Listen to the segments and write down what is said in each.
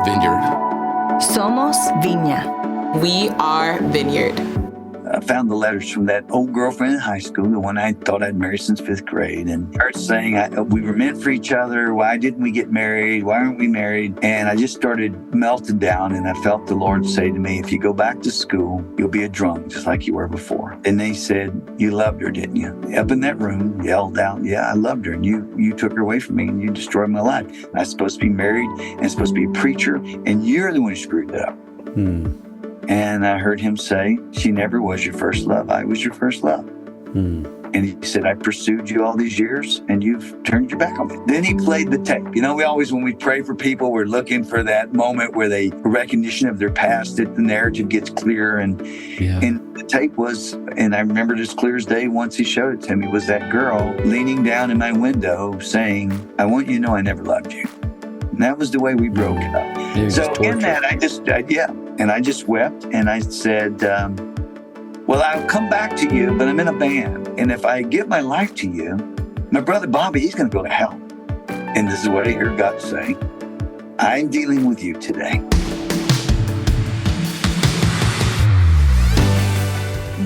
are Vineyard. Somos Viña. We are Vineyard. I found the letters from that old girlfriend in high school, the one I thought I'd married since 5th grade, and her saying we were meant for each other. Why didn't we get married? Why aren't we married? And I just started melting down, and I felt the Lord say to me, if you go back to school, you'll be a drunk just like you were before. And then he said, you loved her, didn't you? Up in that room, yelled out, yeah, I loved her, and you took her away from me, and you destroyed my life. I was supposed to be married, and supposed to be a preacher, and you're the one who screwed it up. And I heard him say, she never was your first love. I was your first love. And he said, I pursued you all these years and you've turned your back on me. Then he played the tape. You know, we always, when we pray for people, we're looking for that moment where they recognition of their past, that the narrative gets clear. And the tape was, and I remember it as clear as day once he showed it to me, was that girl leaning down in my window saying, I want you to know I never loved you. And that was the way we broke it up. So in that, I just wept and I said, well, I'll come back to you, but I'm in a band. And if I give my life to you, my brother Bobby, he's going to go to hell. And this is what I hear God say, I'm dealing with you today.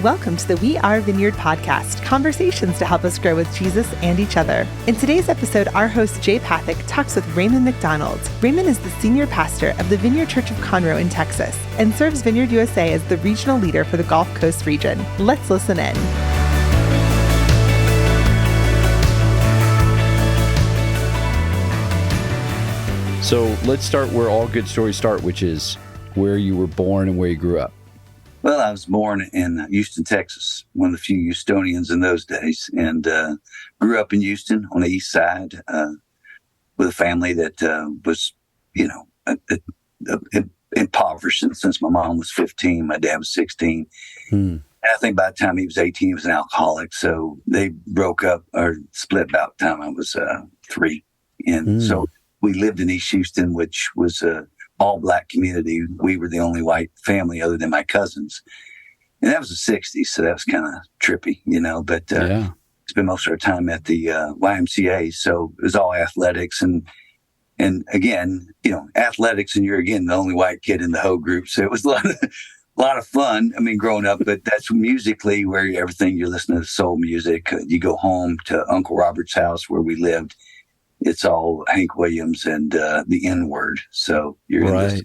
Welcome to the We Are Vineyard podcast, conversations to help us grow with Jesus and each other. In today's episode, our host Jay Pathak talks with Raymond McDonald. Raymond is the senior pastor of the Vineyard Church of Conroe in Texas and serves Vineyard USA as the regional leader for the Gulf Coast region. Let's listen in. So let's start where all good stories start, which is where you were born and where you grew up. Well, I was born in Houston, Texas, one of the few Houstonians in those days, and grew up in Houston on the east side with a family that was, impoverished since my mom was 15, my dad was 16. And I think by the time he was 18, he was an alcoholic. So they broke up or split about the time I was 3. And so we lived in East Houston, which was all black community. We were the only white family other than my cousins. And that was the 60s, so that was kind of trippy, but spent most of our time at the YMCA, so it was all athletics and again, athletics, and you're again the only white kid in the whole group, so it was a lot of fun. I mean, growing up, but that's musically where you're listening to soul music. You go home to Uncle Robert's house where we lived. It's all Hank Williams and the N-word. So you're in this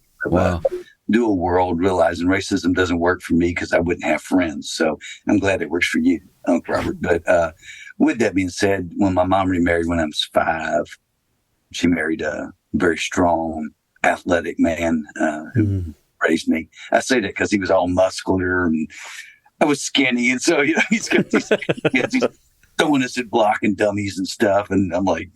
dual world, realizing racism doesn't work for me because I wouldn't have friends. So I'm glad it works for you, Uncle Robert. But with that being said, when my mom remarried when I was 5, she married a very strong, athletic man who raised me. I say that because he was all muscular and I was skinny. And so, he's got these kids, he's throwing us at blocking dummies and stuff. And I'm like,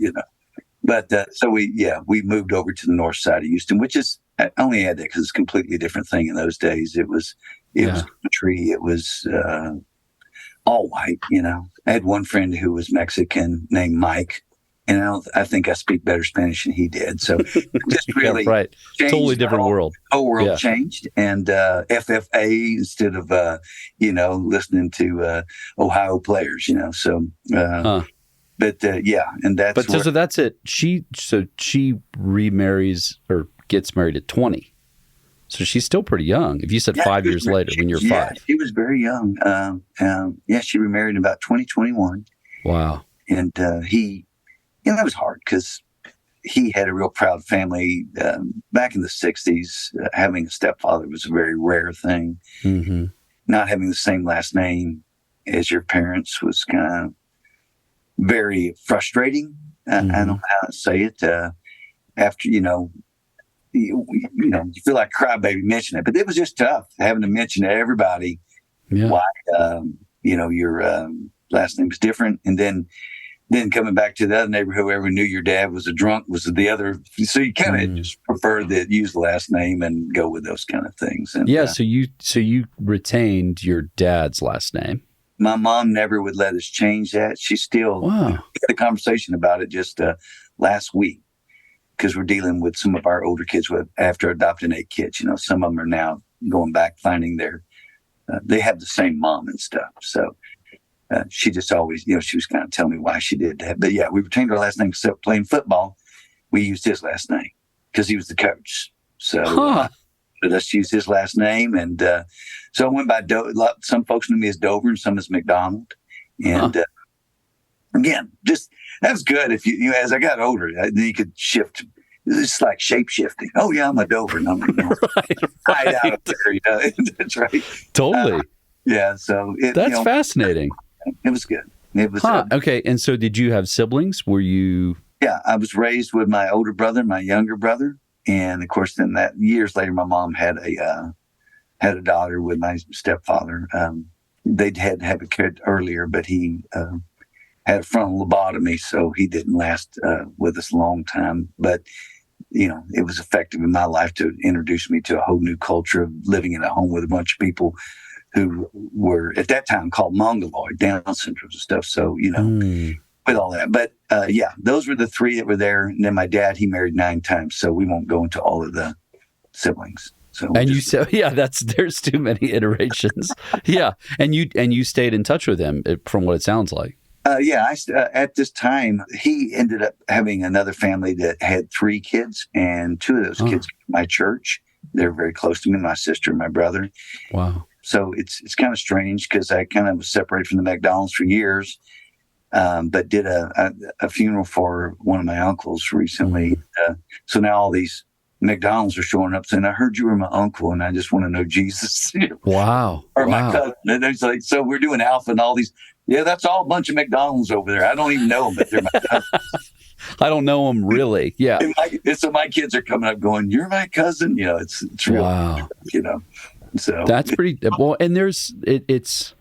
But so we moved over to the north side of Houston, which is, I only had that because it's a completely different thing in those days. It was country. It was all white, I had one friend who was Mexican named Mike, and I think I speak better Spanish than he did. So just really totally different world. The whole world changed, and FFA instead of listening to Ohio players, so. But and that's. But so that's it. She remarries or gets married at 20, so she's still pretty young. If you said 5 years later, when you're 5, she was very young. She remarried in about 2021. Wow. And he, that was hard because he had a real proud family. Back in the 60s, having a stepfather was a very rare thing. Not having the same last name as your parents was kind of very frustrating. I don't know how to say it. After you feel like a crybaby mentioning it, but it was just tough having to mention to everybody why your last name was different, and then coming back to the other neighborhood, whoever knew your dad was a drunk was the other. So you kind of just prefer to use the last name and go with those kind of things. And so you retained your dad's last name. My mom never would let us change that. She still had a conversation about it just last week because we're dealing with some of our older kids after adopting 8 kids. Some of them are now going back, finding they have the same mom and stuff. So she just always, she was kind of telling me why she did that. But we retained our last name except playing football. We used his last name because he was the coach. So Huh. let's use his last name. And so I went by some folks knew me as Dover and some as McDonald. And again, just that was good. If you as I got older, then you could shift. It's like shape shifting. Oh yeah, I'm a Dover. And I'm hide out up there. That's right. Totally. Yeah. So That's fascinating. It was good. It was Okay. And so did you have siblings? Were you? Yeah, I was raised with my older brother, my younger brother, and of course, then that years later, my mom had a daughter with my stepfather. They'd had to have a kid earlier, but he had a frontal lobotomy, so he didn't last with us a long time. But it was effective in my life to introduce me to a whole new culture of living in a home with a bunch of people who were at that time called Mongoloid, Down syndromes and stuff. So with all that. But those were the three that were there. And then my dad, he married 9 times. So we won't go into all of the siblings. So And you said, there's too many iterations. Yeah. And you stayed in touch with him from what it sounds like. At this time, he ended up having another family that had 3 kids, and 2 of those kids came to my church. They're very close to me, my sister and my brother. Wow. So it's kind of strange because I kind of was separated from the McDonalds for years. But did a funeral for one of my uncles recently. So now all these McDonald's are showing up saying, I heard you were my uncle and I just want to know Jesus. Wow. Or my cousin. And it's like, so we're doing Alpha and all these. Yeah, that's all a bunch of McDonald's over there. I don't even know them, but they're my cousins. I don't know them really. Yeah. So my kids are coming up going, you're my cousin. It's real. Wow. So that's pretty well. And it's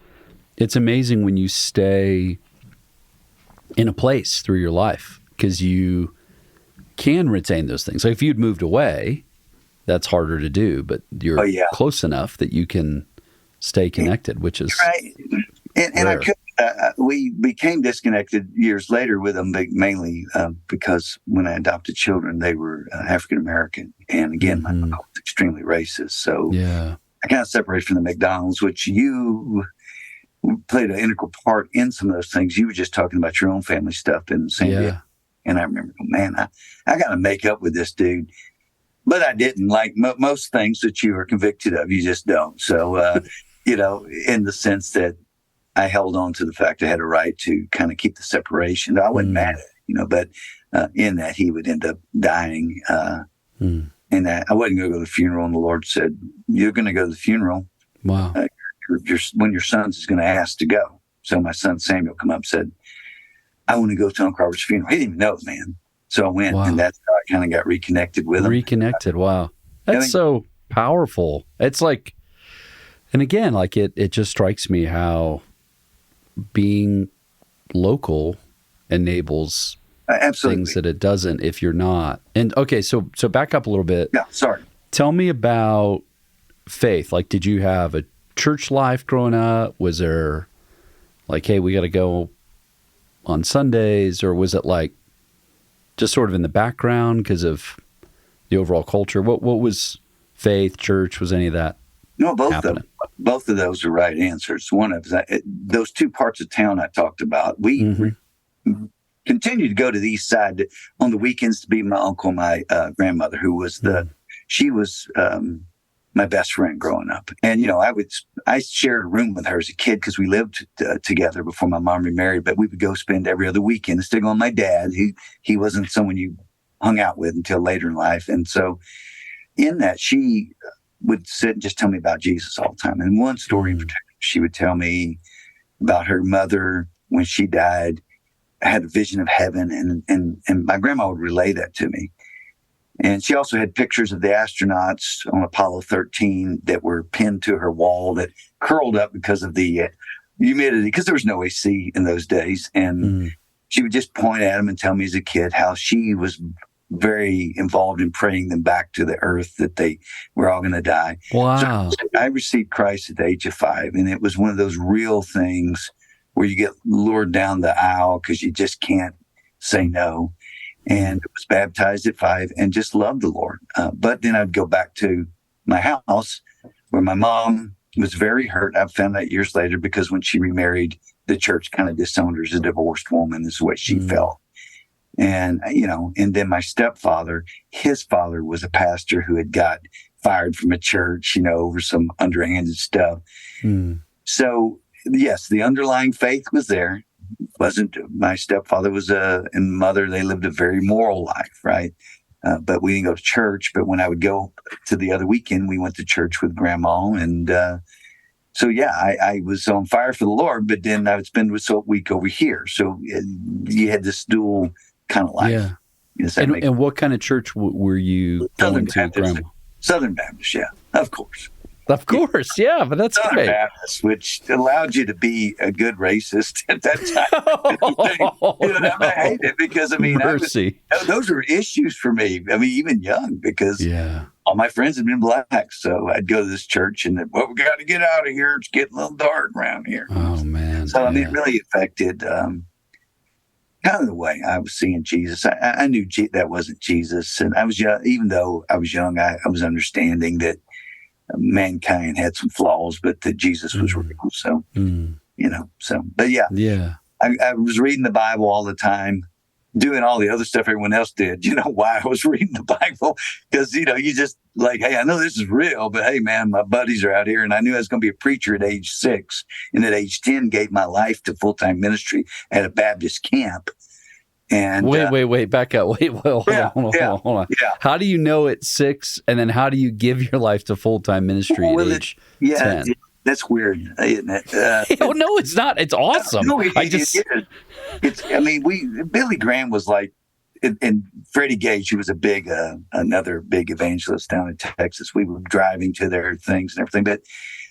amazing when you stay in a place through your life because you can retain those things. Like if you'd moved away, that's harder to do, but you're close enough that you can stay connected, which is right. And I could. We became disconnected years later with them, mainly because when I adopted children, they were African American, and again, my uncle was extremely racist. So I kind of separated from the McDonald's, which you played an integral part in some of those things. You were just talking about your own family stuff in San Diego. And I remember, man, I got to make up with this dude. But I didn't. Like most things that you are convicted of, you just don't. So, in the sense that I held on to the fact I had a right to kind of keep the separation. I wasn't mad at it, but in that he would end up dying. And that I wasn't going to go to the funeral. And the Lord said, you're going to go to the funeral. Wow. When your son's is going to ask to go. So my son Samuel come up and said, I want to go to Uncle Robert's funeral. He didn't even know it, man. So I went, and that's how I kind of got reconnected with him. Reconnected, wow. That's so powerful. It's like, and again, like it just strikes me how being local enables things that it doesn't if you're not. And okay, so back up a little bit. Yeah, sorry. Tell me about faith. Like, did you have a church life growing up? Was there like, hey, we got to go on Sundays, or was it like just sort of in the background because of the overall culture? What was faith, church? Was any of that? No, both of those are right answers. One of those 2 parts of town I talked about. We continued to go to the east side on the weekends to be my uncle, my grandmother, who was she was my best friend growing up. And, I shared a room with her as a kid because we lived together before my mom remarried, but we would go spend every other weekend instead of going with my dad. He wasn't someone you hung out with until later in life. And so in that, she would sit and just tell me about Jesus all the time. And one story in particular, she would tell me about her mother when she died, had a vision of heaven, and my grandma would relay that to me. And she also had pictures of the astronauts on Apollo 13 that were pinned to her wall that curled up because of the humidity, because there was no AC in those days. And she would just point at them and tell me as a kid how she was very involved in praying them back to the earth, that they were all going to die. Wow. So I received Christ at the age of 5, and it was one of those real things where you get lured down the aisle because you just can't say no. And was baptized at 5 and just loved the Lord. But then I'd go back to my house where my mom was very hurt. I found that years later because when she remarried, the church kind of disowned her as a divorced woman, is the way she felt. And, and then my stepfather, his father was a pastor who had got fired from a church, over some underhanded stuff. So, yes, the underlying faith was there. My stepfather and mother, they lived a very moral life, right? But we didn't go to church. But when I would go to the other weekend, we went to church with grandma. And so, yeah, I was on fire for the Lord, but then I would spend a week over here. So you had this dual kind of life. Yeah. And what kind of church were you going to, grandma? Southern Baptist, yeah, of course. Of course, yeah, but that's Southern great. Baptist, which allowed you to be a good racist at that time. I hate it because, Mercy. those were issues for me. Even young, because all my friends had been black. So I'd go to this church and, we got to get out of here. It's getting a little dark around here. Oh, man. So, it really affected kind of the way I was seeing Jesus. I knew that wasn't Jesus. And I was young, even though I was young, I was understanding that mankind had some flaws, but that Jesus was real. So, but I was reading the Bible all the time, doing all the other stuff everyone else did. Why I was reading the Bible? Because, you just like, hey, I know this is real, but hey, man, my buddies are out here. And I knew I was going to be a preacher at age 6. And at age 10, gave my life to full-time ministry at a Baptist camp. And wait, back up. Hold on. Yeah. How do you know at 6, and then how do you give your life to full-time ministry at age 10? That's weird, isn't it? No, it's not. It's awesome. No, it is. Billy Graham was like, and Freddie Gage, who was another big evangelist down in Texas. We were driving to their things and everything. But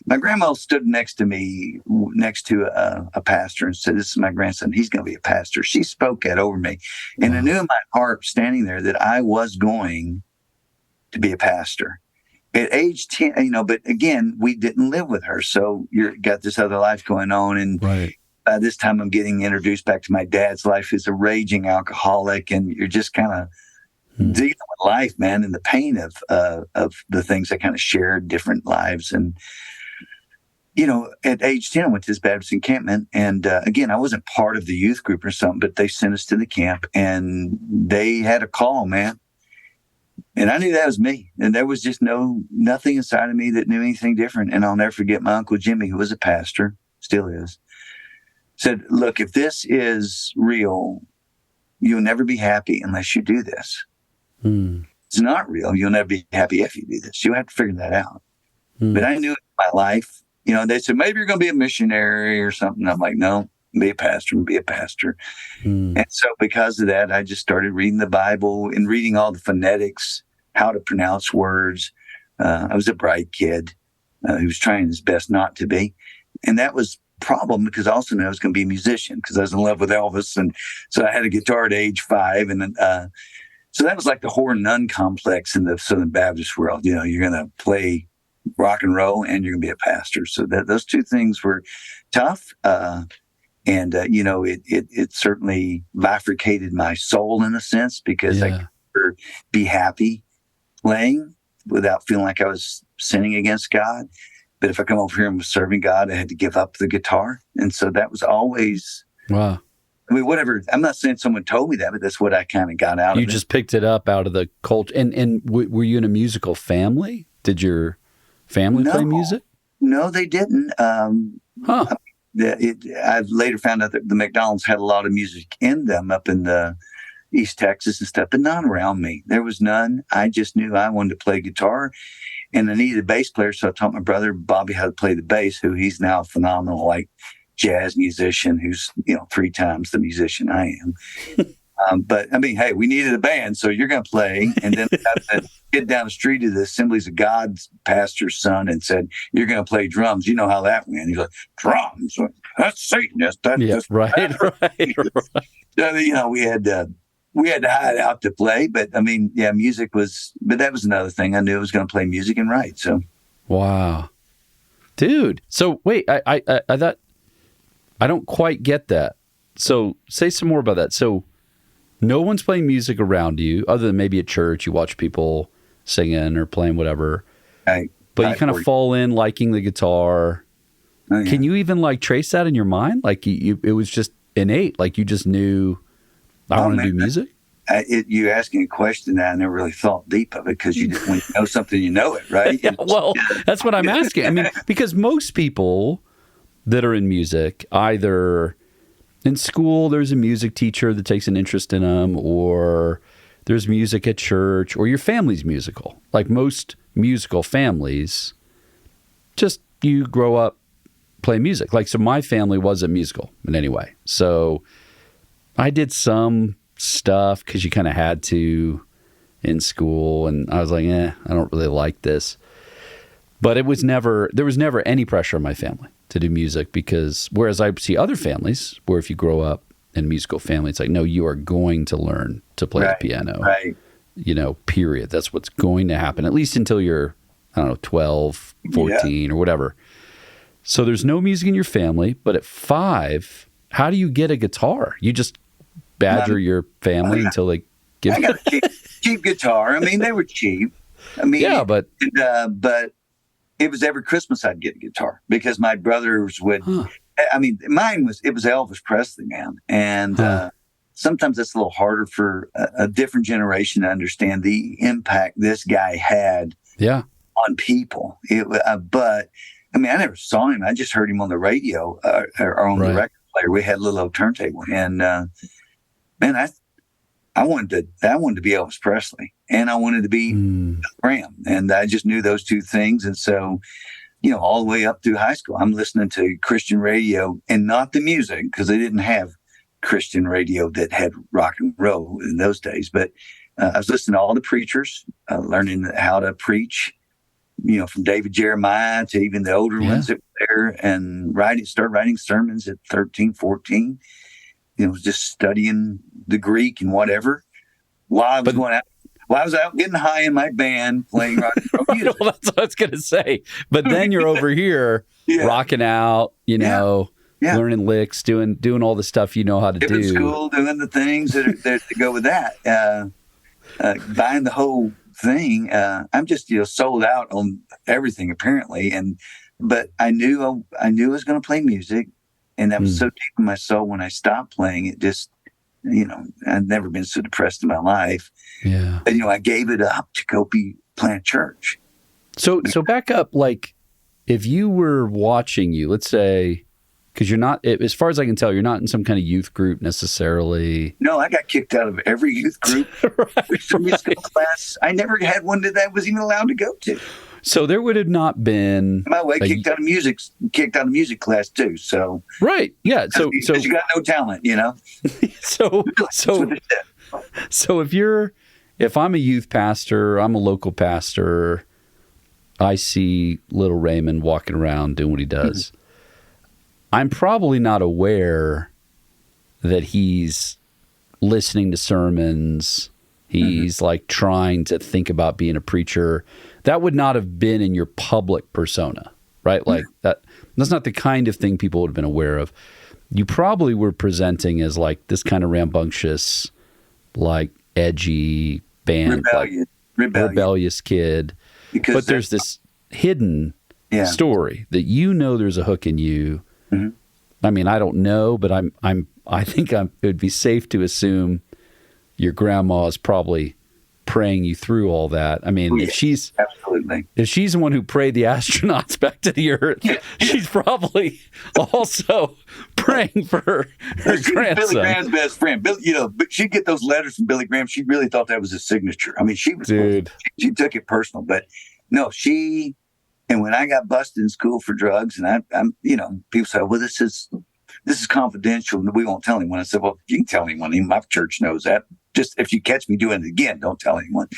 my grandma stood next to a pastor, and said, "This is my grandson. He's going to be a pastor." She spoke that over me. And I knew in my heart, standing there, that I was going to be a pastor. At age 10, but again, we didn't live with her. So you got this other life going on. And by this time, I'm getting introduced back to my dad's life, who's a raging alcoholic. And you're just kind of dealing with life, man, and the pain of the things that kind of shared different lives. And, at age 10, I went to this Baptist encampment. And again, I wasn't part of the youth group or something, but they sent us to the camp, and they had a call, man. And I knew that was me. And there was just nothing inside of me that knew anything different. And I'll never forget my Uncle Jimmy, who was a pastor, still is, said, "Look, if this is real, you'll never be happy unless you do this. It's not real. You'll never be happy if you do this. You'll have to figure that out." But I knew in my life, they said, "Maybe you're going to be a missionary or something." I'm like, "No, be a pastor and be a pastor." And so because of that, I just started reading the Bible and reading all the phonetics, how to pronounce words. I was a bright kid who was trying his best not to be. And that was a problem, because I also knew I was going to be a musician, because I was in love with Elvis. And so I had a guitar at age 5. And so that was like the whore nun complex in the Southern Baptist world. You're going to play rock and roll and you're going to be a pastor. So those two things were tough. And it certainly bifurcated my soul in a sense, because I could never be happy playing without feeling like I was sinning against God. But if I come over here and was serving God, I had to give up the guitar. And so that was always, wow. Whatever. I'm not saying someone told me that, but that's what I kind of got out of it. You just picked it up out of the culture. And were you in a musical family? Did your family play music? No, they didn't. I later found out that the McDonalds had a lot of music in them up in the East Texas and stuff, but none around me. There was none. I just knew I wanted to play guitar, and I needed a bass player. So I taught my brother Bobby how to play the bass, who he's now a phenomenal jazz musician who's 3 times the musician I am. But hey, we needed a band, so you're going to play. And then I got that kid down the street to the Assemblies of God's pastor's son and said, "You're going to play drums." You know how that went. He's like, "Drums? That's Satanist." Right. So, we had to hide out to play. But music was. But that was another thing. I knew I was going to play music and write. So, wow, dude. So wait, I thought I don't quite get that. So say some more about that. So. No one's playing music around you, other than maybe at church. You watch people singing or playing whatever. But you kind of fall in liking the guitar. Oh, yeah. Can you even trace that in your mind? It was just innate. You just knew I want to do music. you asking a question that I never really thought deep of it, because you just, when you know something, you know it, right? Yeah, well, that's what I'm asking. I mean, because most people that are in music, either in school, there's a music teacher that takes an interest in them, or there's music at church, or your family's musical. Like most musical families, just you grow up playing music. Like, so my family wasn't musical in any way. So I did some stuff because you kind of had to in school, and I was like, I don't really like this. But there was never any pressure on my family to do music, because whereas I see other families where if you grow up in a musical family, it's like, no, you are going to learn to play the piano. Right. Period. That's what's going to happen, at least until you're, 12, 14 or whatever. So there's no music in your family, but at 5, how do you get a guitar? You just badger your family until they give you a cheap guitar. I mean, they were cheap. I mean, yeah, but it was every Christmas I'd get a guitar, because my brothers would. I mean, it was Elvis Presley, man, and sometimes it's a little harder for a different generation to understand the impact this guy had. Yeah. On people. But I mean, I never saw him. I just heard him on the radio or on the record player. We had a little old turntable, and man, I wanted to be Elvis Presley, and I wanted to be Graham, and I just knew those two things. And so, all the way up through high school, I'm listening to Christian radio, and not the music, because they didn't have Christian radio that had rock and roll in those days. But I was listening to all the preachers, learning how to preach. From David Jeremiah to even the older ones that were there, and start writing sermons at 13, 14. Just studying the Greek and whatever while I was out getting high in my band playing rock and roll music. Well, that's what I was going to say. But then you're over here rocking out, learning licks, doing all the stuff you know how to do. In school, doing the things that go with that. Buying the whole thing. I'm just sold out on everything apparently, but I knew I was going to play music, and that was so deep in my soul. When I stopped playing, it just I'd never been so depressed in my life. Yeah, and I gave it up to go plant church. So back up, like if you were watching let's say. Because you're not, as far as I can tell, you're not in some kind of youth group necessarily. No, I got kicked out of every youth group. Musical class. I never had one that I was even allowed to go to. So there would have not been. By the way, kicked out of music class too. So right, yeah. So you got no talent, So if I'm a youth pastor, I'm a local pastor, I see little Raymond walking around doing what he does. Mm-hmm. I'm probably not aware that he's listening to sermons. He's like trying to think about being a preacher. That would not have been in your public persona, right? Like that's not the kind of thing people would have been aware of. You probably were presenting as like this kind of rambunctious, like edgy band, rebellious kid. But there's this hidden story that there's a hook in you. Mm-hmm. I mean, I don't know, but I think it would be safe to assume your grandma is probably praying you through all that. I mean, if she's the one who prayed the astronauts back to the Earth, she's probably also praying for her grandson. Billy Graham's best friend. But she'd get those letters from Billy Graham. She really thought that was his signature. I mean, she took it personal, but no, and when I got busted in school for drugs, and I'm people say, well, this is confidential, and we won't tell anyone. I said, well, you can tell anyone. Even my church knows that. Just if you catch me doing it again, don't tell anyone.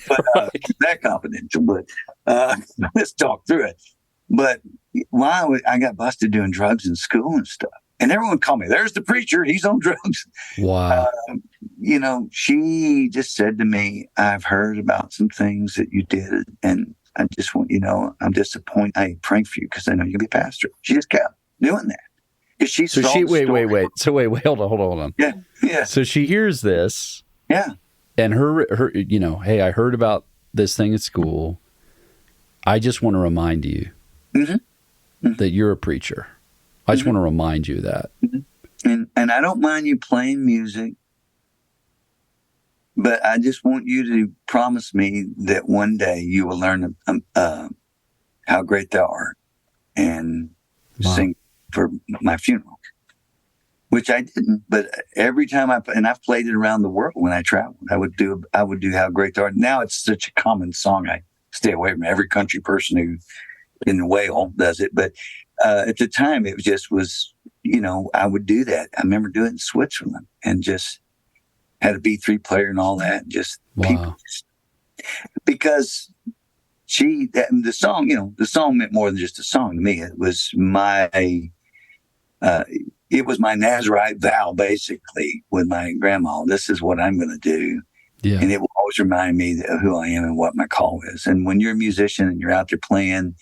But keep that confidential. But let's talk through it. But while I got busted doing drugs in school and stuff, and everyone called me, there's the preacher. He's on drugs. Wow. She just said to me, I've heard about some things that you did, and I just want I'm disappointed. I ain't praying for you because I know you're gonna be a pastor. She just kept doing that. Wait. So wait, hold on. Yeah. So she hears this. Yeah. And her, hey, I heard about this thing at school. I just want to remind you that you're a preacher. I just want to remind you that. And I don't mind you playing music. but I just want you to promise me that one day you will learn how great thou art and sing for my funeral, which I didn't. But every time I've played it around the world when I traveled, I would do how great thou art. Now it's such a common song. I stay away from every country person who in the whale does it. But at the time, it was, I would do that. I remember doing it in Switzerland and just had a B3 player and all that. People, because the song meant more than just a song to me. It was my Nazarite vow, basically, with my grandma. This is what I'm going to do. Yeah. And it will always remind me of who I am and what my call is. And when you're a musician and you're out there playing,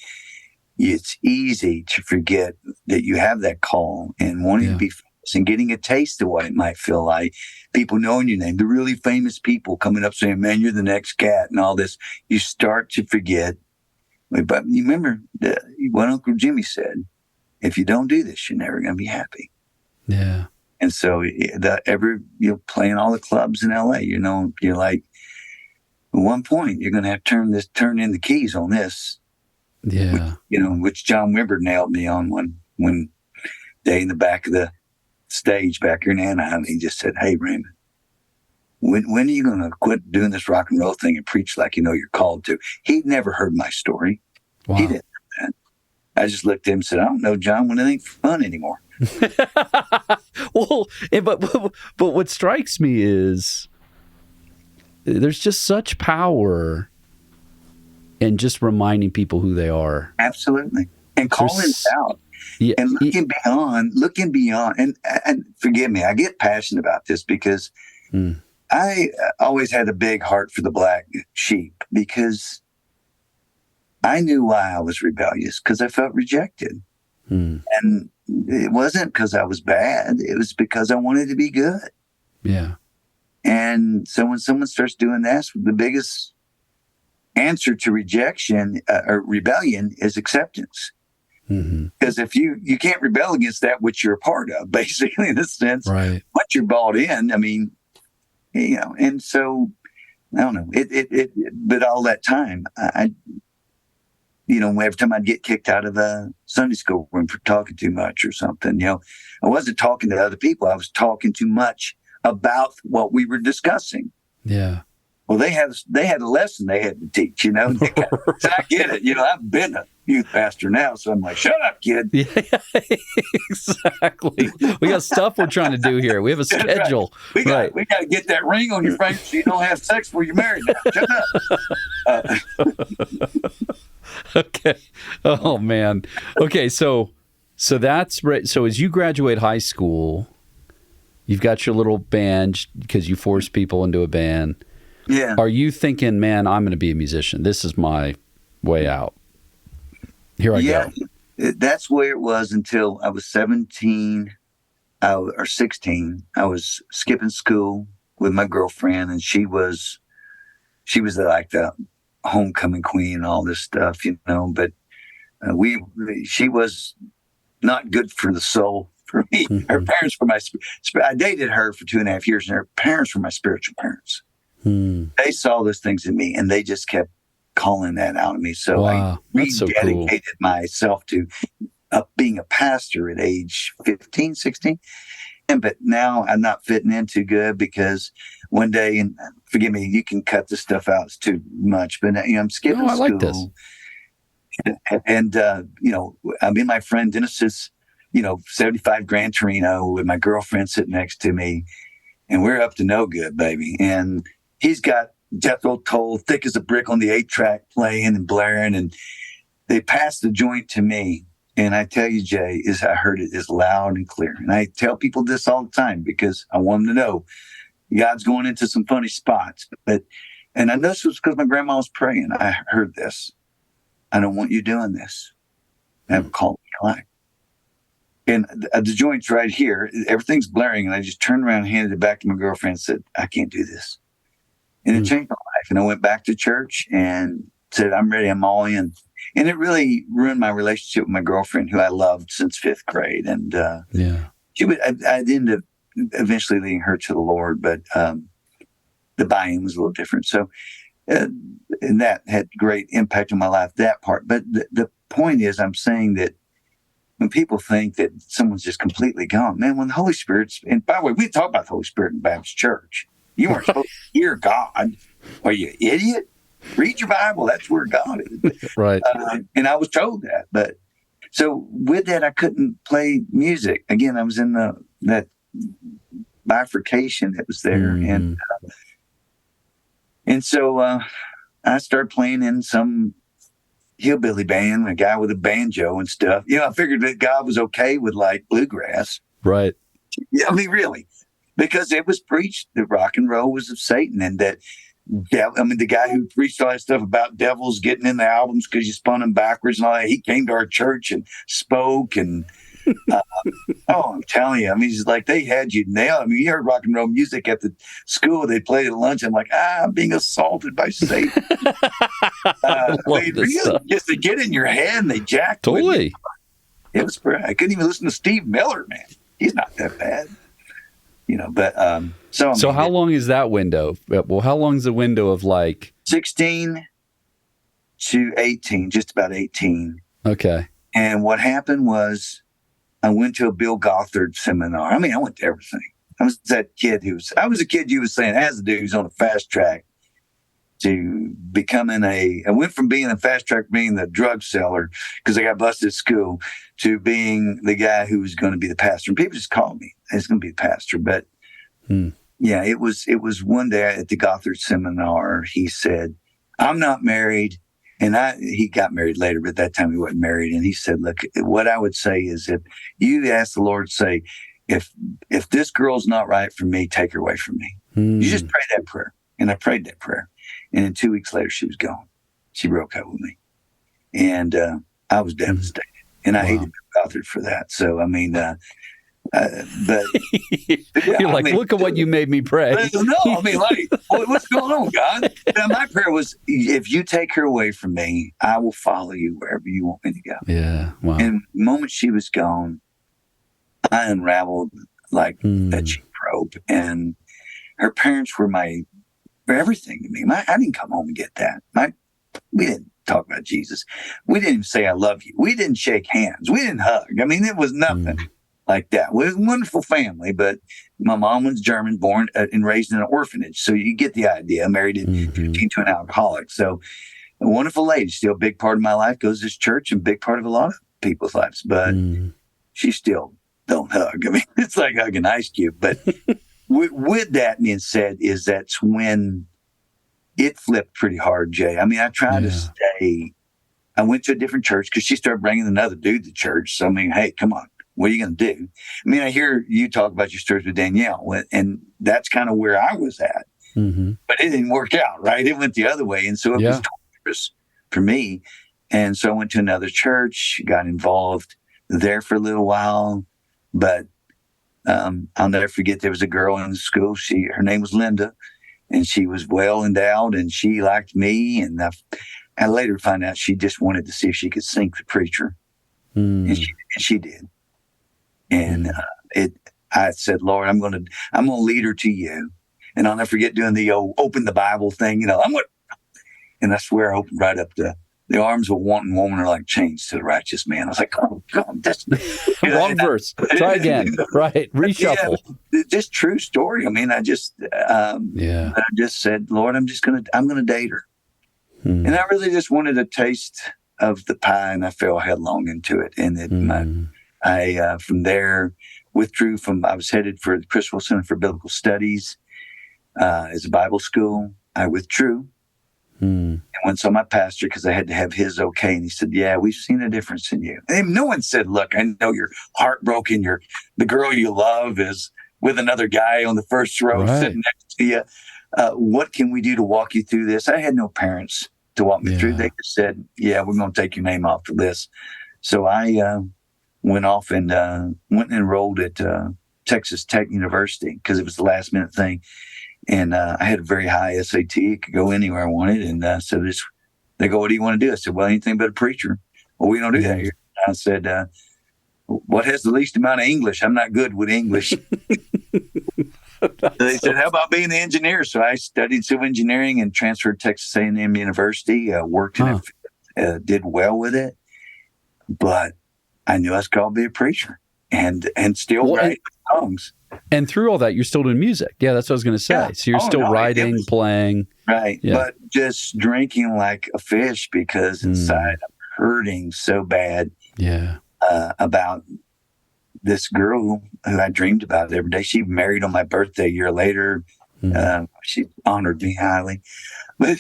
it's easy to forget that you have that call and wanting to be famous and getting a taste of what it might feel like. People knowing your name, the really famous people coming up saying, man, you're the next cat and all this. You start to forget. But you remember what Uncle Jimmy said, if you don't do this, you're never going to be happy. Yeah. And so playing all the clubs in LA, you're like, at one point, you're going to have to turn in the keys on this. Yeah. Which John Wimber nailed me on one day in the back of the stage back here in Anaheim. He just said, hey, Raymond, when are you going to quit doing this rock and roll thing and preach like you're called to? He'd never heard my story. Wow. He didn't know that. I just looked at him and said, I don't know, John, when it ain't fun anymore. Well, but what strikes me is there's just such power in just reminding people who they are. Absolutely. And calling out. Yeah, and looking beyond. And forgive me, I get passionate about this because I always had a big heart for the black sheep because I knew why I was rebellious, because I felt rejected. And it wasn't because I was bad. It was because I wanted to be good. Yeah. And so when someone starts doing that, the biggest answer to rejection or rebellion is acceptance. Because if you can't rebel against that which you're a part of, basically, in a sense, right. Once you're bought in, I mean, and so I don't know. But all that time, every time I'd get kicked out of a Sunday school room for talking too much or something, I wasn't talking to other people. I was talking too much about what we were discussing. Yeah. Well, they had a lesson they had to teach, So I get it. I've been a youth pastor now, so I'm like, shut up, kid. Yeah, exactly. We got stuff we're trying to do here. We have a schedule. Right. We got to get that ring on your finger so you don't have sex before you're married now. Shut up. Okay. Oh, man. Okay, so that's right. So as you graduate high school, you've got your little band because you force people into a band. Yeah. Are you thinking, man, I'm going to be a musician? This is my way out. Here I go. That's where it was until I was 17 or 16. I was skipping school with my girlfriend, and she was like the homecoming queen and all this stuff, But she was not good for the soul for me. Her parents were I dated her for 2.5 years, and her parents were my spiritual parents. They saw those things in me, and they just kept calling that out of me. So I rededicated myself to being a pastor at age 15, 16. But now I'm not fitting in too good because one day, and forgive me, you can cut this stuff out. It's too much, but I'm skipping school. I like this. And, I'm in my friend Dennis's, 75 Gran Torino with my girlfriend sitting next to me, and we're up to no good, baby. And he's got Jethro Tull thick as a brick on the 8-track playing and blaring, and they passed the joint to me. And I tell you, Jay, I heard it as loud and clear. And I tell people this all the time because I want them to know God's going into some funny spots. And I know this was because my grandma was praying. I heard this. I don't want you doing this. I have a call in your life. And the joint's right here. Everything's blaring. And I just turned around and handed it back to my girlfriend and said, I can't do this. And it changed my life. And I went back to church and said, I'm ready. I'm all in. And it really ruined my relationship with my girlfriend, who I loved since 5th grade. And I ended up eventually leading her to the Lord. But the buy-in was a little different. So, and that had great impact on my life, that part. But the point is, I'm saying that when people think that someone's just completely gone, man, when the Holy Spirit's, and by the way, we talk about the Holy Spirit in Baptist church. You weren't supposed to hear God. Are you an idiot? Read your Bible. That's where God is. Right. And I was told that. But so with that, I couldn't play music. Again, I was in that bifurcation that was there. And so I started playing in some hillbilly band, a guy with a banjo and stuff. I figured that God was okay with like bluegrass. Right. Yeah, I mean, really, because it was preached that rock and roll was of Satan, and that, the guy who preached all that stuff about devils getting in the albums because you spun them backwards and all that, he came to our church and spoke, and I'm telling you, he's like, they had you nailed. You heard rock and roll music at the school, they played at lunch. I'm like, I'm being assaulted by Satan. Really, just to get in your head, and they jacked totally. It was, I couldn't even listen to Steve Miller, man. He's not that bad. But so how long is that window? Well, how long is the window of like 16 to 18, just about 18? Okay. And what happened was I went to a Bill Gothard seminar. I went to everything. I was that kid I was a kid you was saying as a dude who's on a fast track to becoming I went from being a fast track, being the drug seller because I got busted at school, to being the guy who was going to be the pastor. And people just called me, it's going to be the pastor. But yeah, it was one day at the Gothard seminar, he said, I'm not married. And he got married later, but at that time he wasn't married. And he said, look, what I would say is if you ask the Lord, say, if this girl's not right for me, take her away from me. You just pray that prayer. And I prayed that prayer. And then 2 weeks later, she was gone. She broke up with me. And I was devastated. And I hated Gothard for that. So, but you're like, look at what you made me pray. No, what's going on, God? My prayer was, if you take her away from me, I will follow you wherever you want me to go. Yeah. Wow. And the moment she was gone, I unraveled like that cheap rope. And her parents were everything to me. I didn't come home and get that. We didn't talk about Jesus. We didn't even say I love you. We didn't shake hands. We didn't hug. It was nothing like that. We was a wonderful family, but my mom was German, born and raised in an orphanage. So you get the idea. Married at 15 to an alcoholic. So a wonderful lady, still a big part of my life, goes to this church and big part of a lot of people's lives. But she still don't hug. It's like hugging ice cube. But with that being said, that's when it flipped pretty hard, Jay. I tried to stay. I went to a different church because she started bringing another dude to church. So, hey, come on. What are you going to do? I hear you talk about your stories with Danielle, and that's kind of where I was at. But it didn't work out, right? It went the other way. And so it was torturous for me. And so I went to another church, got involved there for a little while. But I'll never forget, there was a girl in the school. Her name was Linda, and she was well endowed, and she liked me. And I later found out she just wanted to see if she could sink the preacher. And she did. And I said, Lord, I'm going to lead her to you. And I'll never forget doing the open the Bible thing. And I swear I opened right up the arms of a wanton woman are like chains to the righteous man. I was like, oh, God, that's wrong verse. Try again. Right. Reshuffle. Yeah, just true story. I just said, Lord, I'm going to date her. And I really just wanted a taste of the pie, and I fell headlong into it. And I from there withdrew I was headed for the Christopher Center for Biblical Studies as a Bible school. I withdrew. And went saw my pastor because I had to have his okay. And he said, yeah, we've seen a difference in you. And no one said, look, I know you're heartbroken. The girl you love is with another guy on the first row sitting next to you. What can we do to walk you through this? I had no parents to walk me through. They just said, yeah, we're going to take your name off the list. So I went off and went and enrolled at Texas Tech University because it was the last minute thing. And I had a very high SAT. It could go anywhere I wanted. And so they go, what do you want to do? I said, well, anything but a preacher. Well, we don't do that here. I said, what has the least amount of English? I'm not good with English. They said, how about being an engineer? So I studied civil engineering and transferred to Texas A&M University, worked in it, did well with it. But I knew I was called to be a preacher and still write songs. And through all that, you're still doing music. Yeah, that's what I was going to say. Yeah. So you're still writing, playing. Right. Yeah. But just drinking like a fish because inside I'm hurting so bad about this girl who I dreamed about every day. She married on my birthday a year later. She honored me highly. But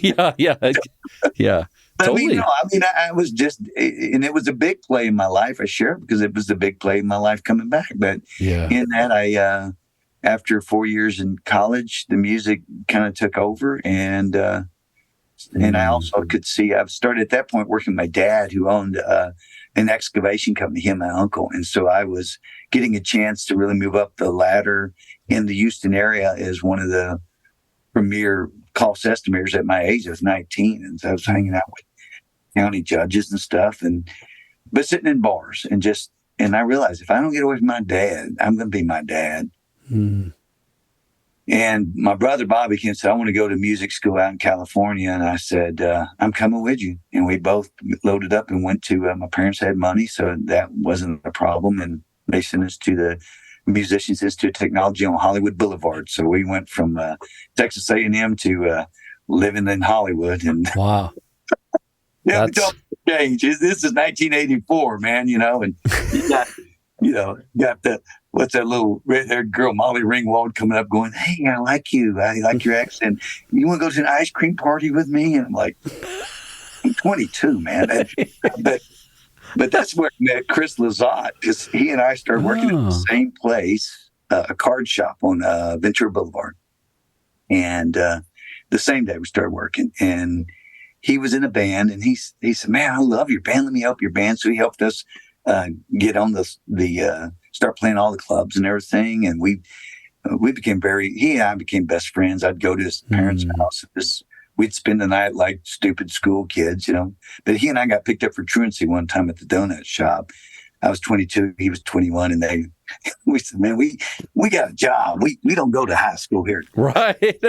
yeah. Totally. I was just, and it was a big play in my life. I share it because it was the big play in my life coming back. But in that, I, after 4 years in college, the music kind of took over. And I also could see, I've started at that point working with my dad, who owned an excavation company, him and my uncle. And so I was getting a chance to really move up the ladder in the Houston area as one of the premier cost estimators at my age. I was 19. And so I was hanging out with county judges and stuff, but sitting in bars and I realized if I don't get away from my dad, I'm going to be my dad. And my brother Bobby came and said, I want to go to music school out in California. And I said, I'm coming with you. And we both loaded up and went to, my parents had money, so that wasn't a problem. And they sent us to the Musicians Institute of Technology on Hollywood Boulevard. So we went from Texas A&M to living in Hollywood. And wow. Yeah, change. This is 1984, man, and you got the, what's that little red-haired girl, Molly Ringwald, coming up going, hey, I like you. I like your accent. You want to go to an ice cream party with me? And I'm like, I'm 22, man. But that's where I met Chris Lazat, because he and I started working at the same place, a card shop on Ventura Boulevard. And the same day we started working. And he was in a band, and he said, man, I love your band. Let me help your band. So he helped us get on the start playing all the clubs and everything. And we became he and I became best friends. I'd go to his parents' house. We'd spend the night like stupid school kids, But he and I got picked up for truancy one time at the donut shop. I was 22, he was 21, and we said, man, we got a job. We don't go to high school here. Right.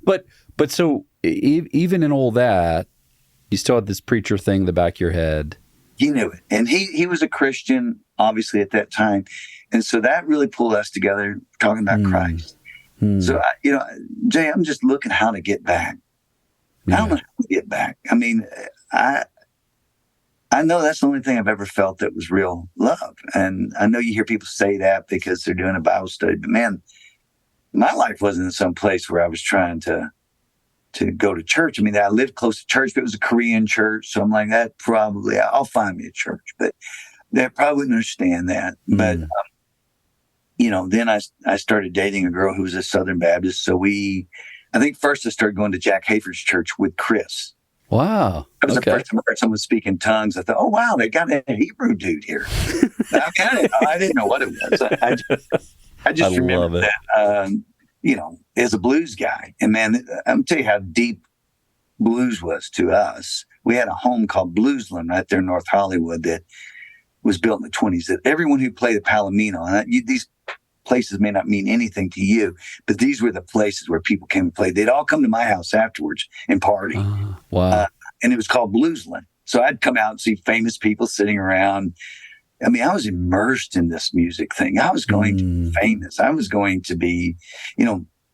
But so even in all that, you still had this preacher thing in the back of your head. He knew it. And he was a Christian, obviously, at that time. And so that really pulled us together, talking about Christ. So, Jay, I'm just looking how to get back. I don't know how to get back. I mean, I know that's the only thing I've ever felt that was real love. And I know you hear people say that because they're doing a Bible study. But, man, my life wasn't in some place where I was trying to go to church. I mean, I lived close to church, but it was a Korean church. So I'm like, that probably, I'll find me a church. But they probably wouldn't understand that. But, then I started dating a girl who was a Southern Baptist. So I think first I started going to Jack Hafer's church with Chris. Wow. That was the first time I heard someone speak in tongues. I thought, oh, wow, they got a Hebrew dude here. I didn't know what it was. I just remember that, as a blues guy. And, man, I'm going to tell you how deep blues was to us. We had a home called Bluesland right there in North Hollywood that was built in the 1920s. That everyone who played the Palomino, and these places may not mean anything to you, but these were the places where people came and played. They'd all come to my house afterwards and party. Wow. And it was called Bluesland. So I'd come out and see famous people sitting around. I mean, I was immersed in this music thing. I was going to be famous. I was going to be,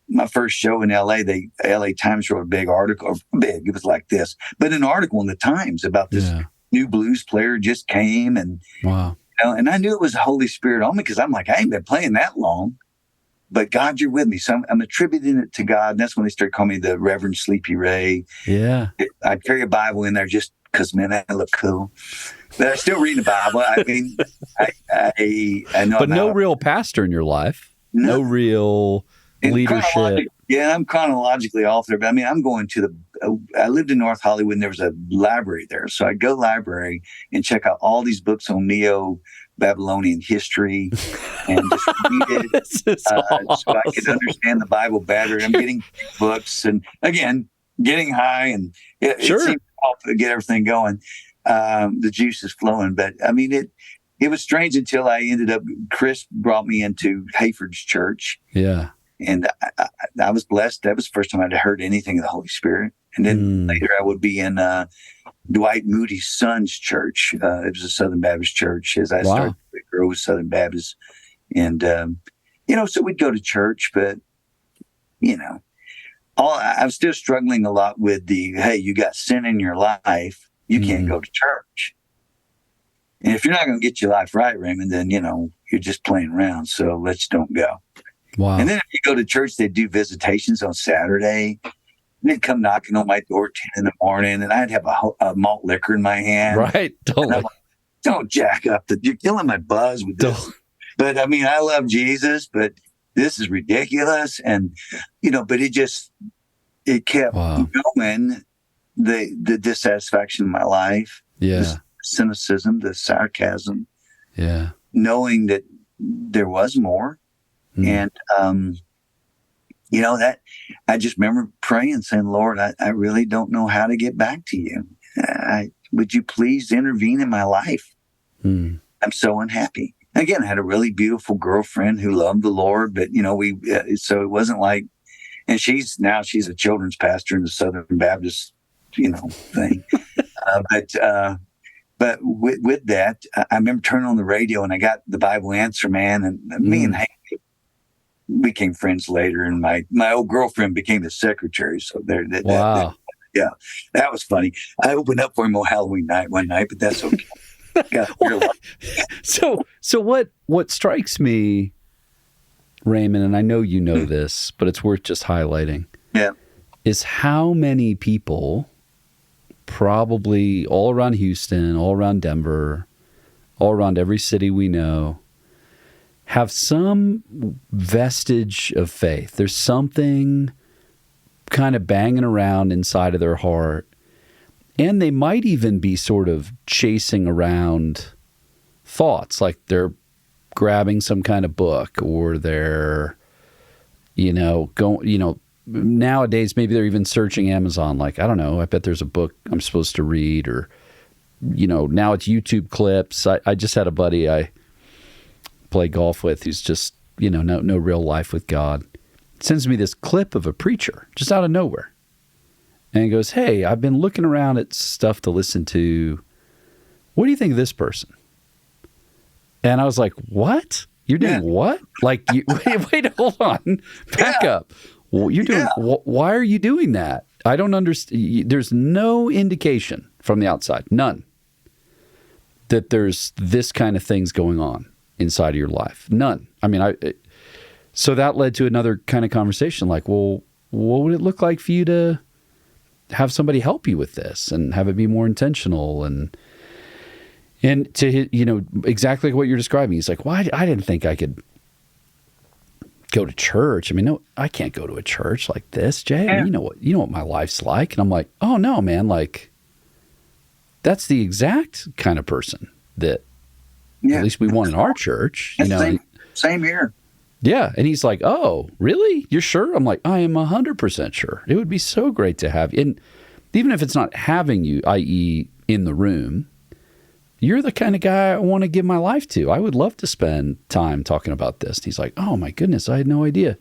my first show in LA, the LA Times wrote a big article, it was like this, but an article in the Times about this new blues player just came, and wow. And I knew it was the Holy Spirit on me, because I'm like, I ain't been playing that long, but God, you're with me. So I'm attributing it to God. And that's when they started calling me the Reverend Sleepy Ray. Yeah. I'd carry a Bible in there just because, man, that looked cool. But I still read the Bible. I mean, I know. But no real pastor in your life. No real leadership. Yeah, I'm chronologically off there. But I mean, I'm going to I lived in North Hollywood, and there was a library there. So I'd go library and check out all these books on Neo-Babylonian history and just read it so I could understand the Bible better. I'm getting books, and again, getting high, and it seemed to get everything going. The juice is flowing. But I mean, it was strange until I ended up, Chris brought me into Hayford's church. Yeah. And I was blessed. That was the first time I'd heard anything of the Holy Spirit. And then later I would be in Dwight Moody's son's church. It was a Southern Baptist church as I started to grow with Southern Baptist. And, so we'd go to church, but, I'm still struggling a lot with hey, you got sin in your life. You can't go to church. And if you're not going to get your life right, Raymond, then, you're just playing around. So let's don't go. Wow. And then if you go to church, they do visitations on Saturday. And they'd come knocking on my door 10 in the morning, and I'd have a malt liquor in my hand. Right. Totally. Like, don't jack up. You're killing my buzz with this. But, I love Jesus, but this is ridiculous. And, but it kept going, the dissatisfaction in my life. Yeah. The cynicism, the sarcasm. Yeah. Knowing that there was more. And, that I just remember praying, saying, Lord, I really don't know how to get back to you. Would you please intervene in my life? I'm so unhappy. Again, I had a really beautiful girlfriend who loved the Lord, but, so it wasn't like, and she's a children's pastor in the Southern Baptist, thing. But with that, I remember turning on the radio and I got the Bible Answer Man, and me and Hank became friends later, and my old girlfriend became his secretary. So that was funny. I opened up for him on Halloween night one night, but that's okay. So what strikes me, Raymond, and I know you know this, but it's worth just highlighting, is how many people, probably all around Houston, all around Denver, all around every city we know, have some vestige of faith. There's something kind of banging around inside of their heart. And they might even be sort of chasing around thoughts, like they're grabbing some kind of book, or they're, nowadays maybe they're even searching Amazon, like, I don't know, I bet there's a book I'm supposed to read, or, now it's YouTube clips. I just had a buddy I play golf with who's just, no real life with God. Sends me this clip of a preacher just out of nowhere. And he goes, hey, I've been looking around at stuff to listen to. What do you think of this person? And I was like, what? You're doing what? Like, wait, hold on. Back up. Well, you're doing, why are you doing that? I don't understand. There's no indication from the outside, none, that there's this kind of things going on inside of your life. None. So that led to another kind of conversation, like, well, what would it look like for you to have somebody help you with this and have it be more intentional and to, exactly what you're describing. He's like, well, I didn't think I could go to church. No, I can't go to a church like this, Jay. Yeah. You know what my life's like. And I'm like, oh no, man, like that's the exact kind of person that at least we want in our church, Same here. Yeah. And he's like, oh, really? You're sure? I'm like, I am 100% sure. It would be so great to have you. And even if it's not having you, i.e. in the room, you're the kind of guy I want to give my life to. I would love to spend time talking about this. And he's like, oh my goodness, I had no idea.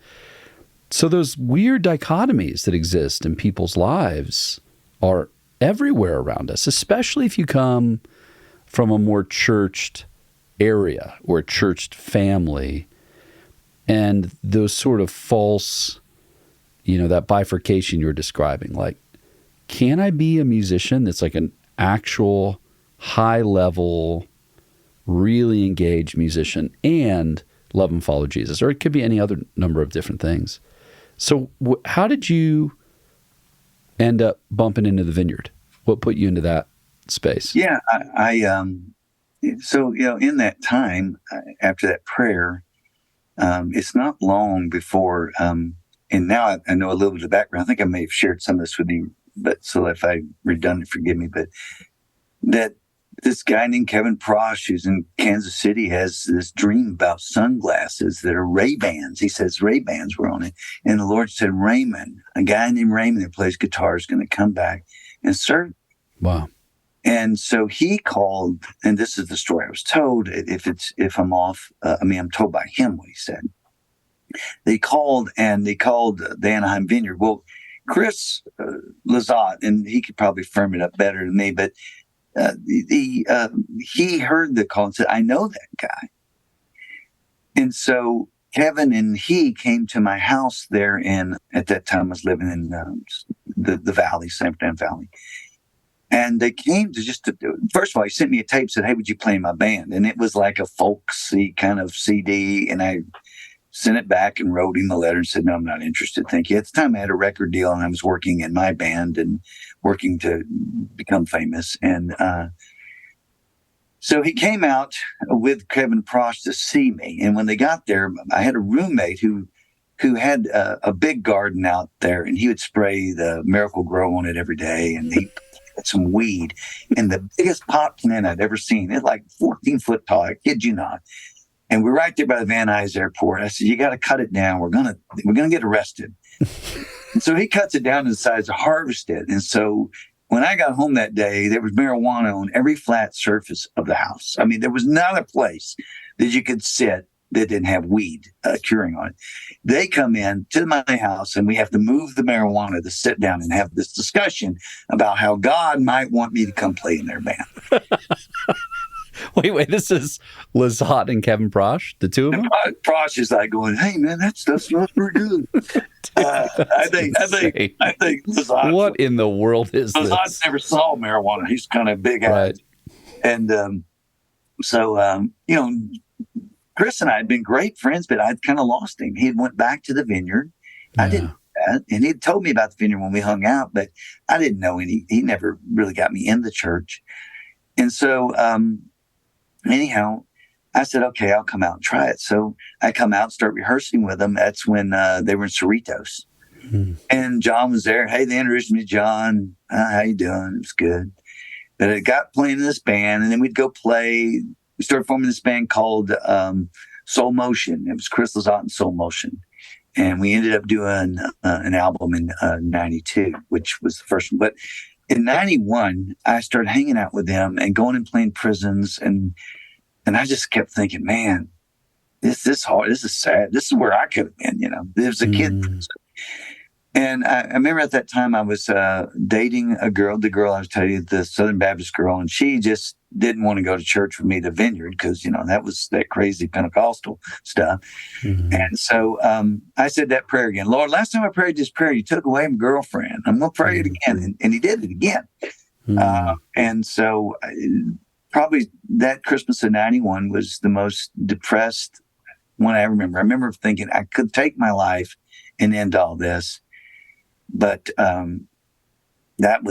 So those weird dichotomies that exist in people's lives are everywhere around us, especially if you come from a more churched area or a churched family. And those sort of false, that bifurcation you're describing, like, can I be a musician that's like an actual high level, really engaged musician and love and follow Jesus? Or it could be any other number of different things. So how did you end up bumping into the Vineyard? What put you into that space? Yeah, so, in that time, after that prayer, it's not long before, and now I know a little bit of the background. I think I may have shared some of this with you, but so if I'm redundant, forgive me. But that this guy named Kevin Prosh, who's in Kansas City, has this dream about sunglasses that are Ray-Bans. He says Ray-Bans were on it. And the Lord said, Raymond, a guy named Raymond that plays guitar, is going to come back and serve. Wow. And so he called, and this is the story I was told. If I'm off, I'm told by him what he said. they called the Anaheim Vineyard. Well, Chris Lazat, and he could probably firm it up better than me, but he heard the call and said, I know that guy. And so Kevin and he came to my house there at that time I was living in the valley, San Fernando Valley. And they came first of all, he sent me a tape, said, hey, would you play in my band? And it was like a folksy kind of CD. And I sent it back and wrote him a letter and said, no, I'm not interested. Thank you. At the time I had a record deal and I was working in my band and working to become famous. And so he came out with Kevin Prosh to see me. And when they got there, I had a roommate who had a big garden out there, and he would spray the Miracle Grow on it every day. And he had some weed, and the biggest pot plant I'd ever seen. It's like 14 foot tall. I kid you not. And we're right there by the Van Nuys Airport. I said, you got to cut it down. We're gonna get arrested. And so he cuts it down and decides to harvest it. And so when I got home that day, there was marijuana on every flat surface of the house. I mean, there was not a place that you could sit that didn't have weed curing on it. They come in to my house, and we have to move the marijuana to sit down and have this discussion about how God might want me to come play in their band. Wait, this is Lazat and Kevin Prosh, the two of them? Prosh is like going, hey, man, that stuff's not pretty good. I think Lazat. What in the world is this? Lazat never saw marijuana. He's kind of big-eyed. Right. And Chris and I had been great friends, but I'd kind of lost him. He had went back to the vineyard. Yeah. I didn't know that. And he'd told me about the vineyard when we hung out, but I didn't know he never really got me in the church. And so, anyhow, I said, okay, I'll come out and try it. So I come out and start rehearsing with them. That's when they were in Cerritos. And John was there. Hey, they introduced me to John. How you doing? It was good. But I got playing in this band, and then we'd go play. We started forming this band called Soul Motion. It was Chris Lazat and Soul Motion. And we ended up doing an album in 92, which was the first one. But in 91, I started hanging out with them and going and playing prisons. And I just kept thinking, man, this is hard. This is sad. This is where I could have been, There was a kid. And I remember at that time I was dating a girl, the girl I was telling you, the Southern Baptist girl, and she just didn't want to go to church with me, the Vineyard, because, that was that crazy Pentecostal stuff. And so I said that prayer again. Lord, last time I prayed this prayer, you took away my girlfriend. I'm going to pray it again. And he did it again. And so probably that Christmas of 91 was the most depressed one I remember. I remember thinking I could take my life and end all this. But it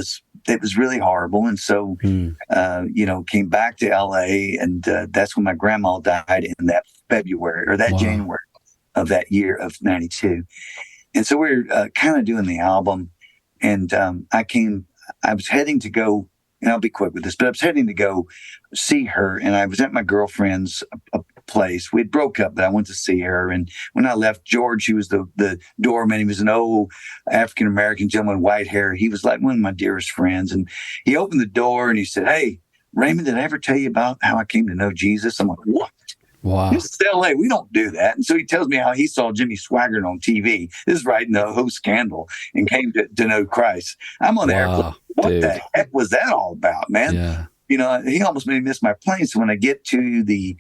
was really horrible. And so, came back to LA, and that's when my grandma died in that February or that January of that year of 92. And so we were kind of doing the album, and I was heading to go, and I'll be quick with this, but I was heading to go see her, and I was at my girlfriend's place. We had broke up, but I went to see her. And when I left, George, he was the doorman. He was an old African-American gentleman, white hair. He was like one of my dearest friends. And he opened the door and he said, hey, Raymond, did I ever tell you about how I came to know Jesus? I'm like, what? Wow. This is LA. We don't do that. And so he tells me how he saw Jimmy Swaggart on TV. This is right in the whole scandal, and came to know Christ. I'm on the airplane. What the heck was that all about, man? Yeah. He almost made me miss my plane. So when I get to the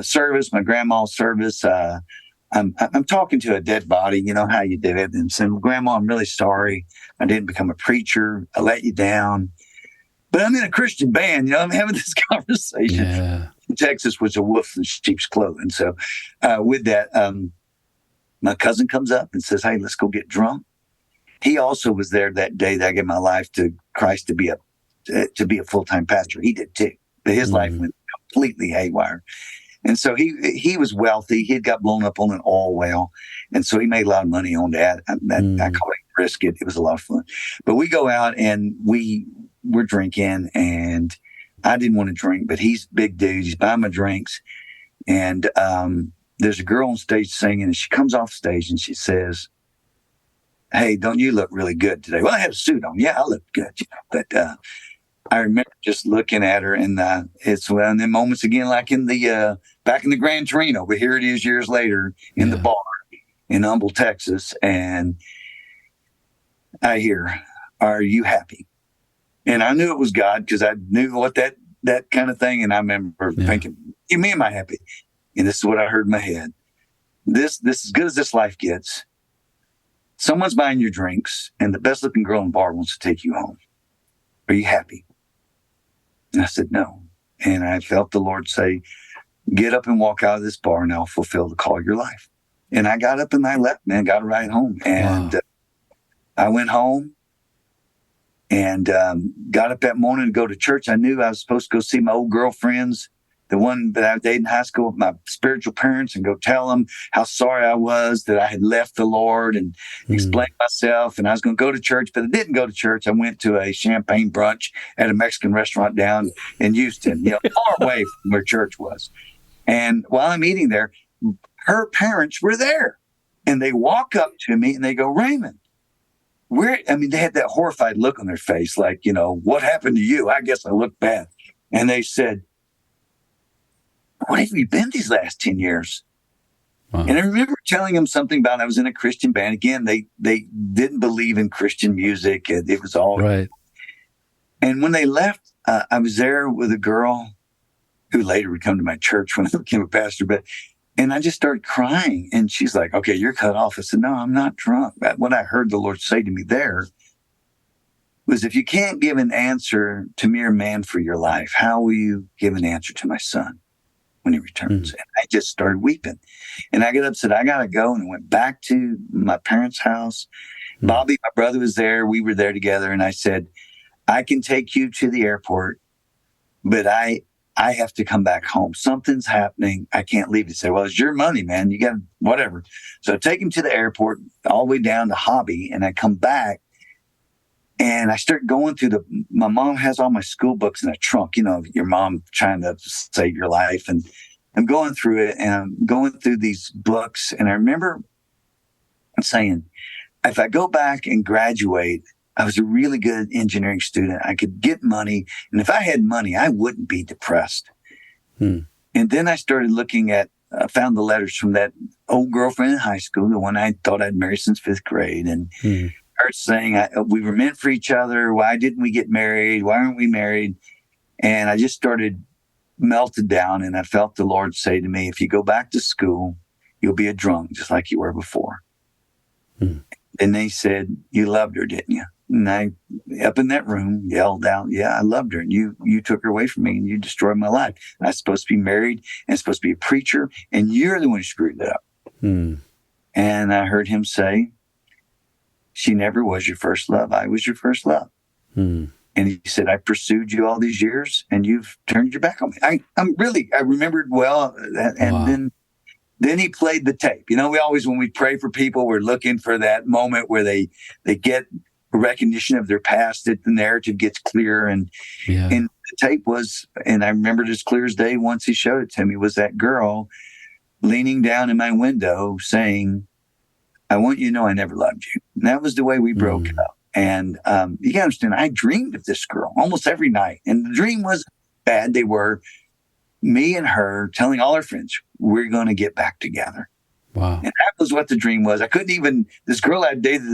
service, my grandma's service, I'm talking to a dead body, how you do it, and saying, Grandma, I'm really sorry. I didn't become a preacher. I let you down. But I'm in a Christian band, I'm having this conversation. Yeah. Texas was a wolf in sheep's clothing. So with that, my cousin comes up and says, hey, let's go get drunk. He also was there that day that I gave my life to Christ to be a full-time pastor. He did too. But his life went completely haywire. And so he was wealthy. He had got blown up on an oil well. And so he made a lot of money on that. I call it brisket. It was a lot of fun. But we go out and we're drinking, and I didn't want to drink, but he's a big dude. He's buying my drinks. And there's a girl on stage singing, and she comes off stage and she says, hey, don't you look really good today? Well, I had a suit on. Yeah, I look good. But I remember just looking at her, and it's and then moments again, like in the back in the Gran Torino, but here it is years later in the bar. in Humble, Texas, and I hear, "Are you happy?" And I knew it was God because I knew what that kind of thing. And I remember thinking, "You mean, am I happy?" And this is what I heard in my head. This as good as this life gets. Someone's buying your drinks, and the best looking girl in the bar wants to take you home. Are you happy? And I said, "No." And I felt the Lord say, "Get up and walk out of this bar, and I'll fulfill the call of your life." And I got up and I left, man, got a ride home. And I went home and got up that morning to go to church. I knew I was supposed to go see my old girlfriends, the one that I dated in high school, with my spiritual parents, and go tell them how sorry I was that I had left the Lord and explain myself. And I was going to go to church, but I didn't go to church. I went to a champagne brunch at a Mexican restaurant down in Houston, far away from where church was. And while I'm eating there, her parents were there, and they walk up to me and they go, "Raymond, they had that horrified look on their face, like, "What happened to you?" I guess I looked bad. And they said, "What have you been these last 10 years? Wow. And I remember telling them something about I was in a Christian band. Again, they didn't believe in Christian music. It was all right. And when they left, I was there with a girl who later would come to my church when I became a pastor. And I just started crying. And she's like, "Okay, you're cut off." I said, "No, I'm not drunk." But what I heard the Lord say to me there was, "If you can't give an answer to mere man for your life, how will you give an answer to my son when he returns?" And I just started weeping. And I got up and said, "I got to go." And I went back to my parents' house. Bobby, my brother, was there. We were there together. And I said, "I can take you to the airport, but I have to come back home. Something's happening. I can't leave." He said, "Well, it's your money, man. You got to, whatever." So I take him to the airport all the way down to Hobby, and I come back and I start going through my mom has all my school books in a trunk, your mom trying to save your life. And I'm going through it, and I'm going through these books. And I remember saying, if I go back and graduate, I was a really good engineering student. I could get money. And if I had money, I wouldn't be depressed. And then I started looking at, found the letters from that old girlfriend in high school, the one I thought I'd married since 5th grade. And her saying, we were meant for each other. Why didn't we get married? Why aren't we married? And I just started melted down. And I felt the Lord say to me, "If you go back to school, you'll be a drunk just like you were before." And they said, "You loved her, didn't you?" And I, up in that room, yelled out, "Yeah, I loved her. And you took her away from me, and you destroyed my life. I was supposed to be married and supposed to be a preacher, and you're the one who screwed it up." And I heard him say, "She never was your first love. I was your first love." And he said, "I pursued you all these years, and you've turned your back on me." I remembered well. And then he played the tape. We always, when we pray for people, we're looking for that moment where they get recognition of their past, that the narrative gets clear. And the tape was, and I remembered as clear as day, once he showed it to me, was that girl leaning down in my window saying, "I want you to know I never loved you." And that was the way we broke up. And you gotta understand, I dreamed of this girl almost every night. And the dream wasn't bad. They were me and her telling all our friends, we're going to get back together. Wow. And that was what the dream was. I couldn't even, this girl I dated,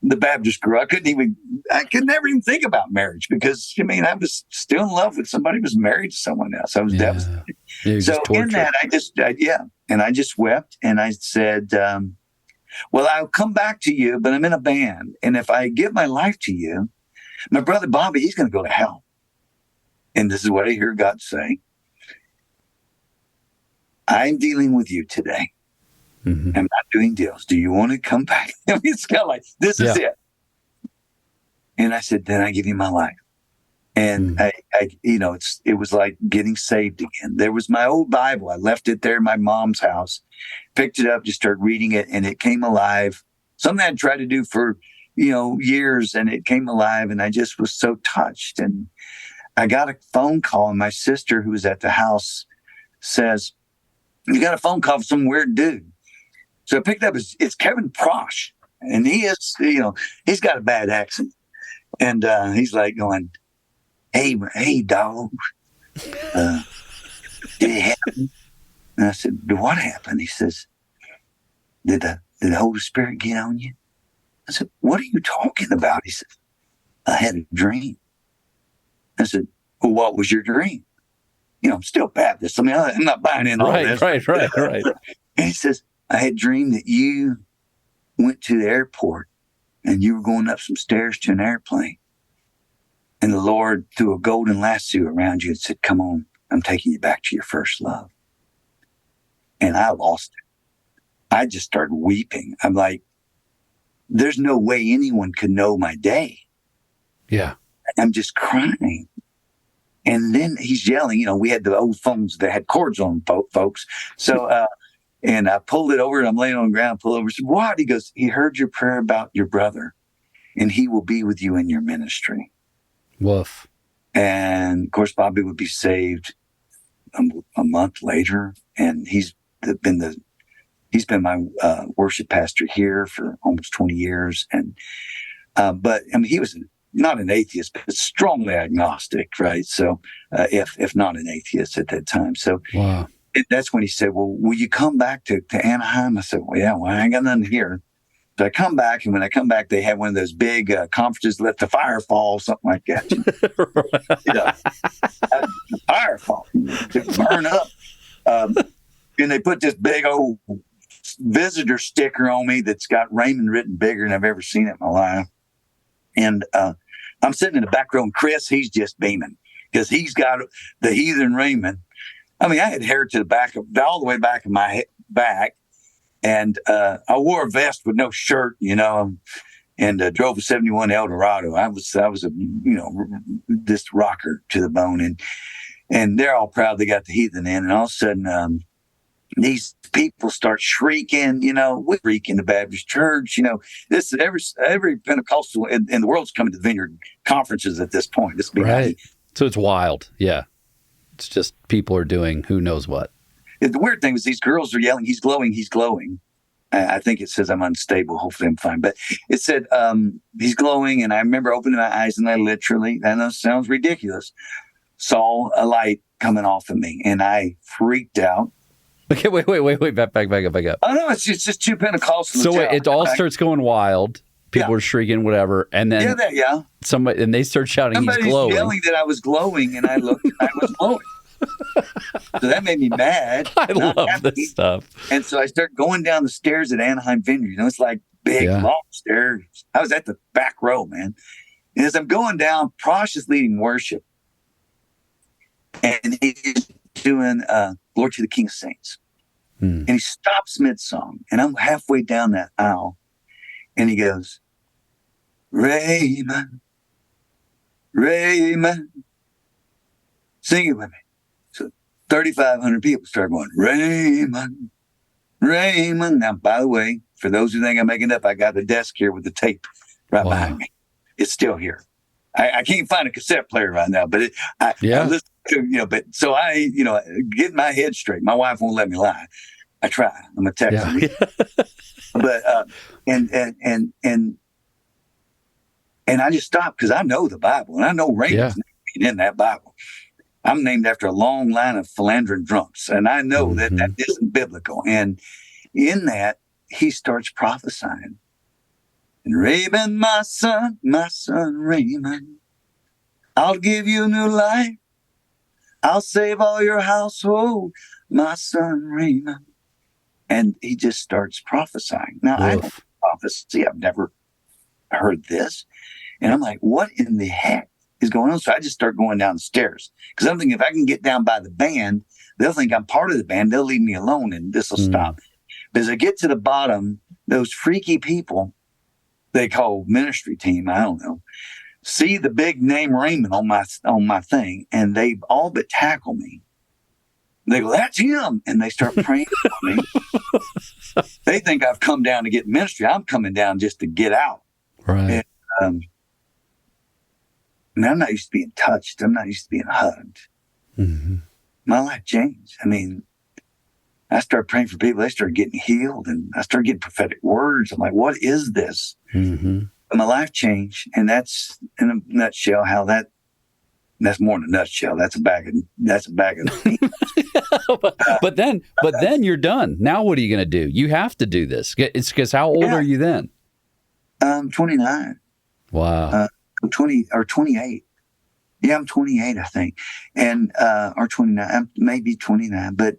the Baptist girl, I could never even think about marriage, because I was still in love with somebody who was married to someone else. I was devastated. So in that, I just wept, and I said, "Well, I'll come back to you, but I'm in a band. And if I give my life to you, my brother Bobby, he's going to go to hell." And this is what I hear God say: "I'm dealing with you today. I'm not doing deals. Do you want to come back?" It's kind of like, this is it. And I said, "Then I give you my life." And it was like getting saved again. There was my old Bible. I left it there in my mom's house, picked it up, just started reading it, and it came alive. Something I'd tried to do for, years, and it came alive, and I just was so touched. And I got a phone call, and my sister, who was at the house, says, "You got a phone call from some weird dude." So I picked up, it's Kevin Prosh, and he is, he's got a bad accent. And he's like going, hey, dog, did it happen? And I said, "What happened?" He says, did the Holy Spirit get on you? I said, what are you talking about? He said, I had a dream. I said, well, what was your dream? I'm still Baptist. I mean, I'm not buying into all this. Right. And he says, I had dreamed that you went to the airport and you were going up some stairs to an airplane. And the Lord threw a golden lasso around you and said, come on, I'm taking you back to your first love. And I lost it. I just started weeping. I'm like, there's no way anyone could know my day. Yeah. I'm just crying. And then he's yelling, we had the old phones that had cords on them, folks. So, and I pulled it over and I'm laying on the ground, pull over. I said, what? He goes, he heard your prayer about your brother and he will be with you in your ministry. Woof. And of course, Bobby would be saved a month later. And he's been my worship pastor here for almost 20 years. And, but I mean, he was not an atheist, but strongly agnostic, right? So, if not an atheist at that time. So wow. That's when he said, well, will you come back to Anaheim? I said, well, yeah, I ain't got nothing here. So I come back, and when I come back, they have one of those big conferences, let the fire fall, something like that. The fire fall, to burn up. And they put this big old visitor sticker on me that's got Raymond written bigger than I've ever seen it in my life. And I'm sitting in the back row, and Chris, he's just beaming because he's got the heathen Raymond. I mean, I had hair to the back all the way back of my back, and I wore a vest with no shirt, and drove a '71 Eldorado. I was a this rocker to the bone, and they're all proud they got the heathen in, and all of a sudden these people start shrieking, we shriek in the Baptist church, this every Pentecostal in the world's coming to the Vineyard conferences at this point. This right. So it's wild. Yeah. It's just people are doing who knows what. The weird thing is these girls are yelling, he's glowing, he's glowing. I think it says I'm unstable. Hopefully I'm fine. But it said, he's glowing. And I remember opening my eyes and I literally, I know it sounds ridiculous, saw a light coming off of me. And I freaked out. Okay, wait. Back up. Oh, no, it's just two Pentecostals. So it all starts going wild. People are shrieking, whatever. And then somebody, and they start shouting, somebody's he's glowing. Yelling that I was glowing, and I looked, I was glowing. So that made me mad. I love this stuff. And so I start going down the stairs at Anaheim Vineyard. It's like big, long stairs. I was at the back row, man. And as I'm going down, Prosh is leading worship. And he's doing Glory to the King of Saints. And he stops mid-song. And I'm halfway down that aisle. And he goes, Raymond, sing it with me. So 3,500 people start going, Raymond. Now, by the way, for those who think I'm making it up, I got the desk here with the tape right behind me. It's still here. I can't find a cassette player right now, but I listen to, but so I, get my head straight. My wife won't let me lie. I try. I'm a Texan. Yeah. But and I just stopped because I know the Bible and I know Raymond's name in that Bible. I'm named after a long line of philandering drunks, and I know that isn't biblical. And in that, he starts prophesying. And Raymond, my son, Raymond, I'll give you new life. I'll save all your household, my son Raymond. And he just starts prophesying. Now, I don't prophecy. I've never heard this. And I'm like, what in the heck is going on? So I just start going down the stairs. Because I'm thinking if I can get down by the band, they'll think I'm part of the band. They'll leave me alone and this will stop. But as I get to the bottom, those freaky people they call ministry team, I don't know, see the big name Raymond on my thing, and they all but tackle me. They go, that's him. And they start praying for me. They think I've come down to get ministry. I'm coming down just to get out. Right. And I'm not used to being touched. I'm not used to being hugged. Mm-hmm. My life changed. I mean, I started praying for people. They started getting healed, and I started getting prophetic words. I'm like, what is this? Mm-hmm. And my life changed. And that's, in a nutshell, how that That's more in a nutshell. That's a bag of but then you're done. Now what are you going to do? You have to do this. It's because how old are you then? 29. Wow. 20 or 28. Yeah, I'm 28, I think. And, or 29, I'm maybe 29. But,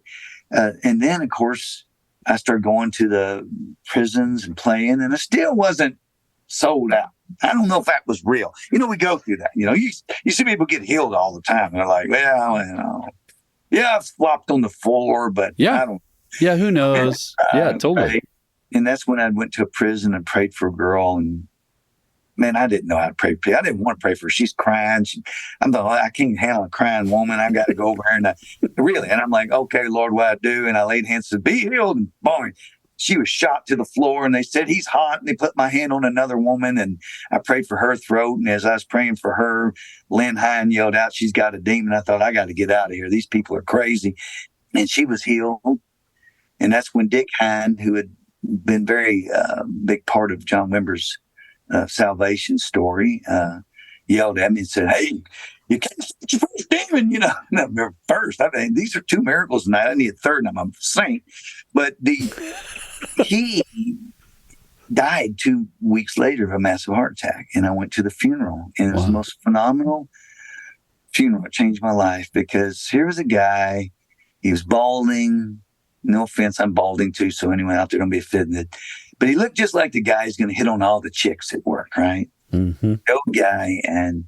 and then of course I started going to the prisons and playing, and I still wasn't sold out. I don't know if that was real. We go through that. You see people get healed all the time. And they're like, well, yeah, I've flopped on the floor, but I don't. Yeah, who knows? Yeah, totally. And that's when I went to a prison and prayed for a girl. And man, I didn't know how to pray. I didn't want to pray for her. She's crying. I can't handle a crying woman. I got to go over her. And I'm like, okay, Lord, what I do? And I laid hands and said, be healed. And boom. She was shot to the floor, and they said, he's hot. And they put my hand on another woman, and I prayed for her throat. And as I was praying for her, Lynn Hine yelled out, she's got a demon. I thought, I got to get out of here. These people are crazy. And she was healed. And that's when Dick Hine, who had been very big part of John Wimber's salvation story, yelled at me and said, hey, you can't get your first demon, No, first. I mean, these are 2 miracles tonight. I need a third, and I'm a saint. But he died 2 weeks later of a massive heart attack, and I went to the funeral, and it was the most phenomenal funeral. It changed my life, because here was a guy, he was balding. No offense, I'm balding too, so anyone out there don't be offended. But he looked just like the guy who's going to hit on all the chicks at work, right? Mm-hmm. Old guy, and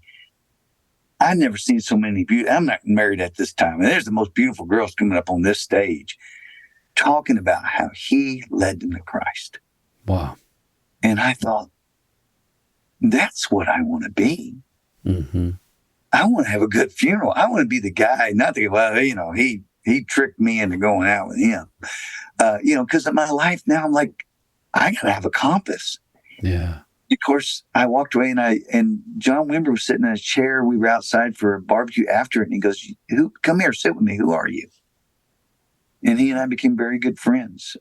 I've never seen so many beautiful. I'm not married at this time, and there's the most beautiful girls coming up on this stage talking about how he led them to Christ. Wow. And I thought, that's what I want to be. Mm-hmm. I want to have a good funeral. I want to be the guy, not the, well, he tricked me into going out with him. Because in my life now, I'm like, I got to have a compass. Yeah. Of course, I walked away, and John Wimber was sitting in a chair. We were outside for a barbecue after it, and he goes, come here, sit with me. Who are you? And he and I became very good friends.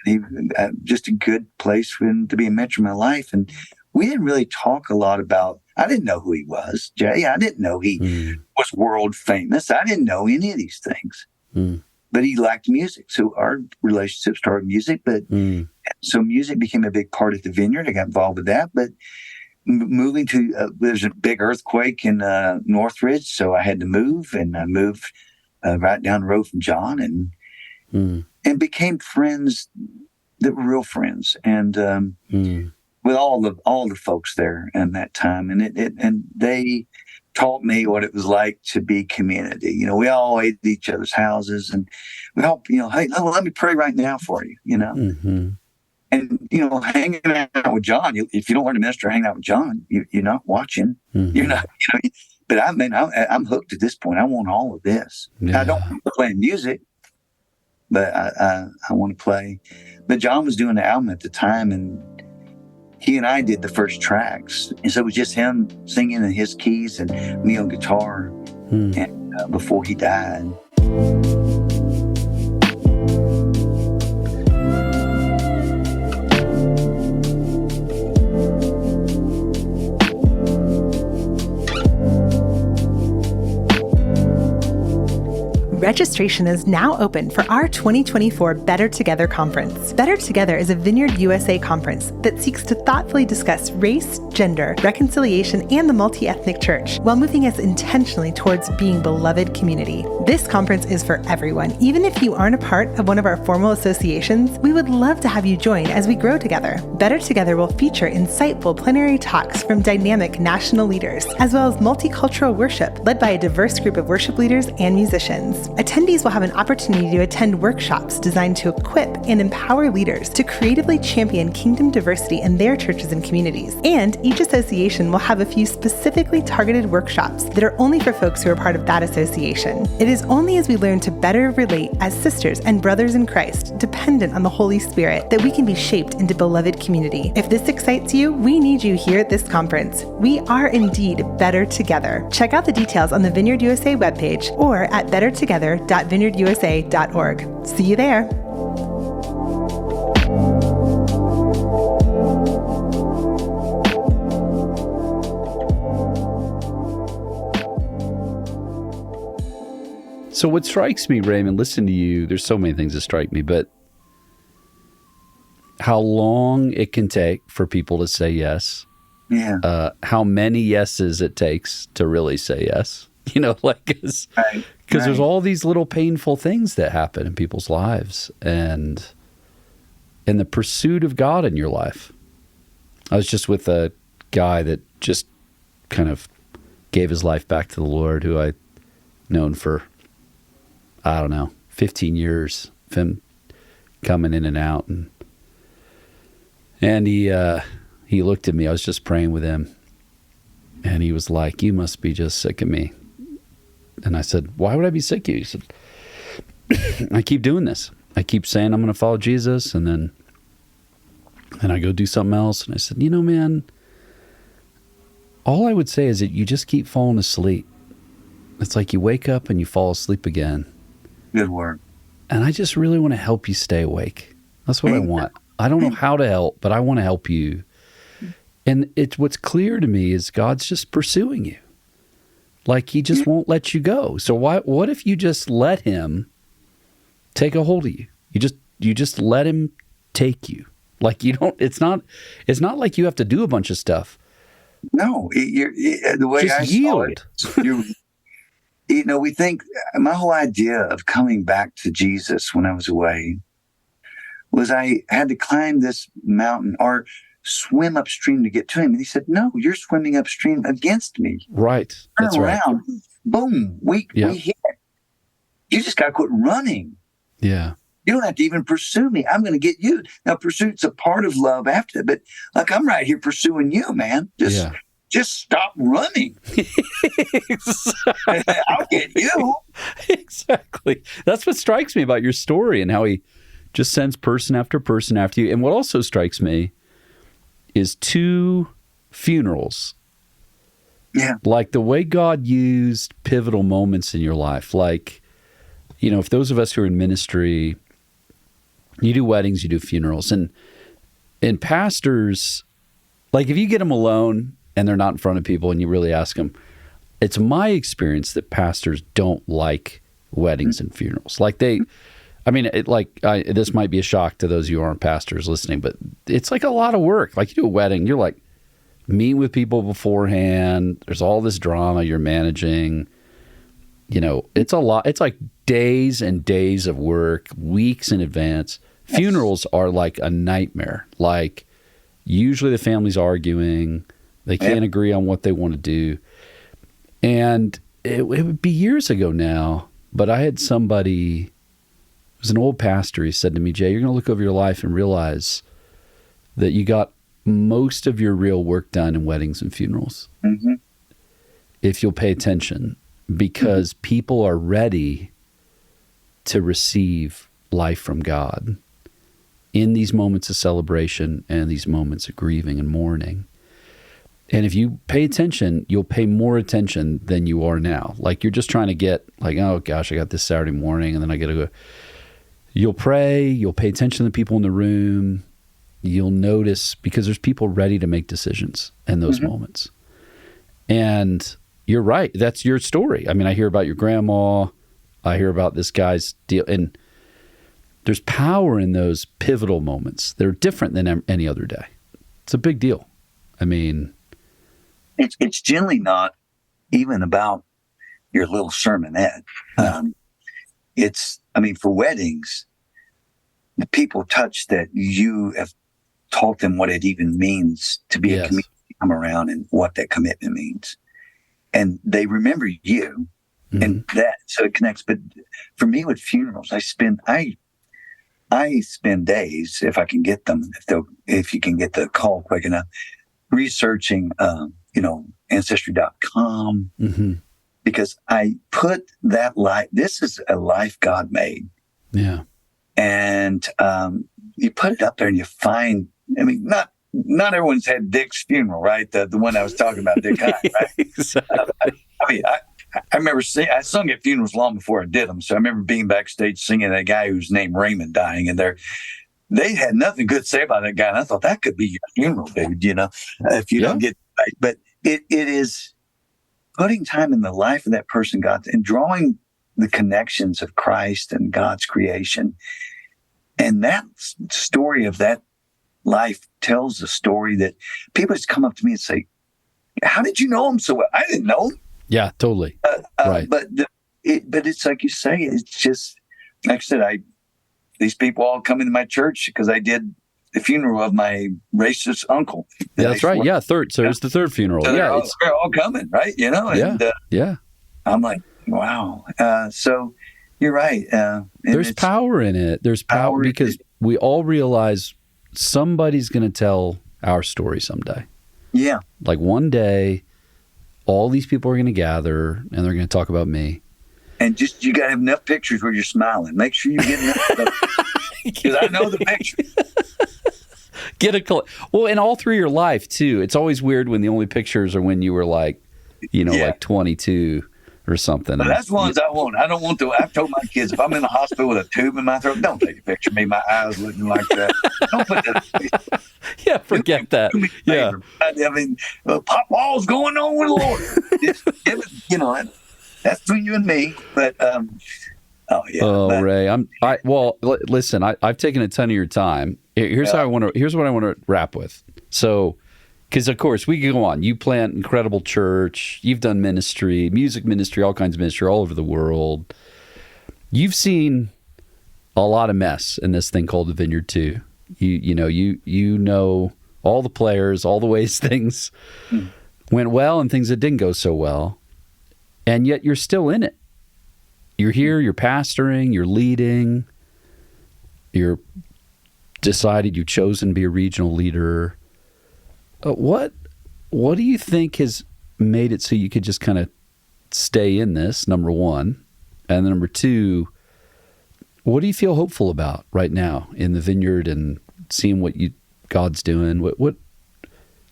He just a good place for him to be a mentor in my life. And we didn't really talk a lot about, I didn't know who he was, Jay. I didn't know he was world famous. I didn't know any of these things. But he liked music. So our relationship started music. But so music became a big part of the Vineyard. I got involved with that. But moving to, there's a big earthquake in Northridge. So I had to move. And I moved right down the road from John and became friends that were real friends. And with all the folks there in that time. And they taught me what it was like to be community. We all ate at each other's houses, and we all, hey, let me pray right now for you, And, hanging out with John, if you don't learn to minister, hanging out with John, you're not watching. You're not, but I mean, I'm hooked at this point. I want all of this. Yeah. I don't want to play music, but I want to play. But John was doing the album at the time, and he and I did the first tracks. And so it was just him singing in his keys and me on guitar and before he died. Registration is now open for our 2024 Better Together Conference. Better Together is a Vineyard USA conference that seeks to thoughtfully discuss race, gender, reconciliation, and the multi-ethnic church while moving us intentionally towards being beloved community. This conference is for everyone. Even if you aren't a part of one of our formal associations, we would love to have you join as we grow together. Better Together will feature insightful plenary talks from dynamic national leaders, as well as multicultural worship led by a diverse group of worship leaders and musicians. Attendees will have an opportunity to attend workshops designed to equip and empower leaders to creatively champion kingdom diversity in their churches and communities. And each association will have a few specifically targeted workshops that are only for folks who are part of that association. It is only as we learn to better relate as sisters and brothers in Christ, dependent on the Holy Spirit, that we can be shaped into beloved community. If this excites you, we need you here at this conference. We are indeed better together. Check out the details on the Vineyard USA webpage or at bettertogether.vineyardusa.org. See you there. So what strikes me, Raymond, listen to you, there's so many things that strike me, but how long it can take for people to say yes. Yeah. How many yeses it takes to really say yes. Like, because there's all these little painful things that happen in people's lives, and in the pursuit of God in your life. I was just with a guy that just kind of gave his life back to the Lord, who I'd known for, 15 years of him coming in and out. And he looked at me. I was just praying with him, and he was like, "You must be just sick of me." And I said, "Why would I be sick of you?" He said, "I keep doing this. I keep saying I'm going to follow Jesus, and then I go do something else." And I said, "Man, all I would say is that you just keep falling asleep. It's like you wake up and you fall asleep again." Good work. And I just really want to help you stay awake. That's what I want. I don't know how to help, but I want to help you. And what's clear to me is God's just pursuing you. Like, he just won't let you go. So what if you just let him take a hold of you? You just let him take you. Like, you don't, it's not like you have to do a bunch of stuff. No, the way Just I yield. saw it, we think, my whole idea of coming back to Jesus when I was away was I had to climb this mountain or swim upstream to get to him. And he said, "No, you're swimming upstream against me." Right. That's Turn right. around. Boom. We hit. You just got to quit running. Yeah. You don't have to even pursue me. I'm going to get you. Now, pursuit's a part of love after that. But like, I'm right here pursuing you, man. Just stop running. I'll get you. Exactly. That's what strikes me about your story, and how he just sends person after person after you. And what also strikes me is 2 funerals. Yeah. Like the way God used pivotal moments in your life. Like, if those of us who are in ministry, you do weddings, you do funerals, and pastors, like, if you get them alone and they're not in front of people and you really ask them, it's my experience that pastors don't like weddings and funerals. Like this might be a shock to those of you who aren't pastors listening, but it's like a lot of work. Like, you do a wedding, you're like meeting with people beforehand. There's all this drama you're managing. It's a lot. It's like days and days of work, weeks in advance. Funerals are like a nightmare. Like, usually the family's arguing. They can't agree on what they want to do. And it would be years ago now, but I had somebody, it was an old pastor, he said to me, "Jay, you're going to look over your life and realize that you got most of your real work done in weddings and funerals. Mm-hmm. If you'll pay attention, because people are ready to receive life from God in these moments of celebration and these moments of grieving and mourning. And if you pay attention, you'll pay more attention than you are now. Like, you're just trying to get, like, oh gosh, I got this Saturday morning and then I got to go." You'll pray, you'll pay attention to the people in the room, you'll notice, because there's people ready to make decisions in those moments. And you're right, that's your story. I mean, I hear about your grandma, I hear about this guy's deal, and there's power in those pivotal moments. They're different than any other day. It's a big deal. I mean, it's generally not even about your little sermonette. For weddings, the people touch that you have taught them what it even means to be a community, come around, and what that commitment means. And they remember you, and so it connects. But for me with funerals, I spend days, if I can get them, if you can get the call quick enough, researching, Ancestry.com, because I put that life. This is a life God made. Yeah. And you put it up there and you find, not everyone's had Dick's funeral, right? The one I was talking about, Dick Hine, right? Exactly. I remember I sung at funerals long before I did them. So I remember being backstage singing that guy who's named Raymond dying, and they had nothing good to say about that guy. And I thought, that could be your funeral, dude, if you don't get right. But it is putting time in the life of that person, God, and drawing the connections of Christ and God's creation. And that story of that life tells a story that people just come up to me and say, how did you know him so well? I didn't know him. Yeah, totally. Right. But it's like you say, it's just, like I said, these people all come into my church because I did the funeral of my racist uncle. Yeah, that's right. Yeah, third. So it's the third funeral. So yeah, they're all coming, right? You know. And, yeah. I'm like, wow. So you're right. There's power in it. There's power because we all realize somebody's going to tell our story someday. Yeah. Like one day, all these people are going to gather and they're going to talk about me. And just, you got to have enough pictures where you're smiling. Make sure you get enough. Because I know the picture. Well, and all through your life too. It's always weird when the only pictures are when you were like, like 22 or something. But that's ones I want. I don't want to. I've told my kids, if I'm in the hospital with a tube in my throat, don't take a picture of me. My eyes looking like that. Don't put that. Yeah, forget that. Yeah. I mean, pop wall's going on with the Lord. That's between you and me. But Ray, listen. I've taken a ton of your time. Here's what I want to wrap with. So, because of course we can go on. You plant incredible church. You've done ministry, music ministry, all kinds of ministry all over the world. You've seen a lot of mess in this thing called the Vineyard too. You know all the players, all the ways things went well and things that didn't go so well, and yet you're still in it. You're here. You're pastoring. You're leading. You're decided you've chosen to be a regional leader. What do you think has made it so you could just kind of stay in this, number one? And number two, what do you feel hopeful about right now in the Vineyard and seeing what God's doing? What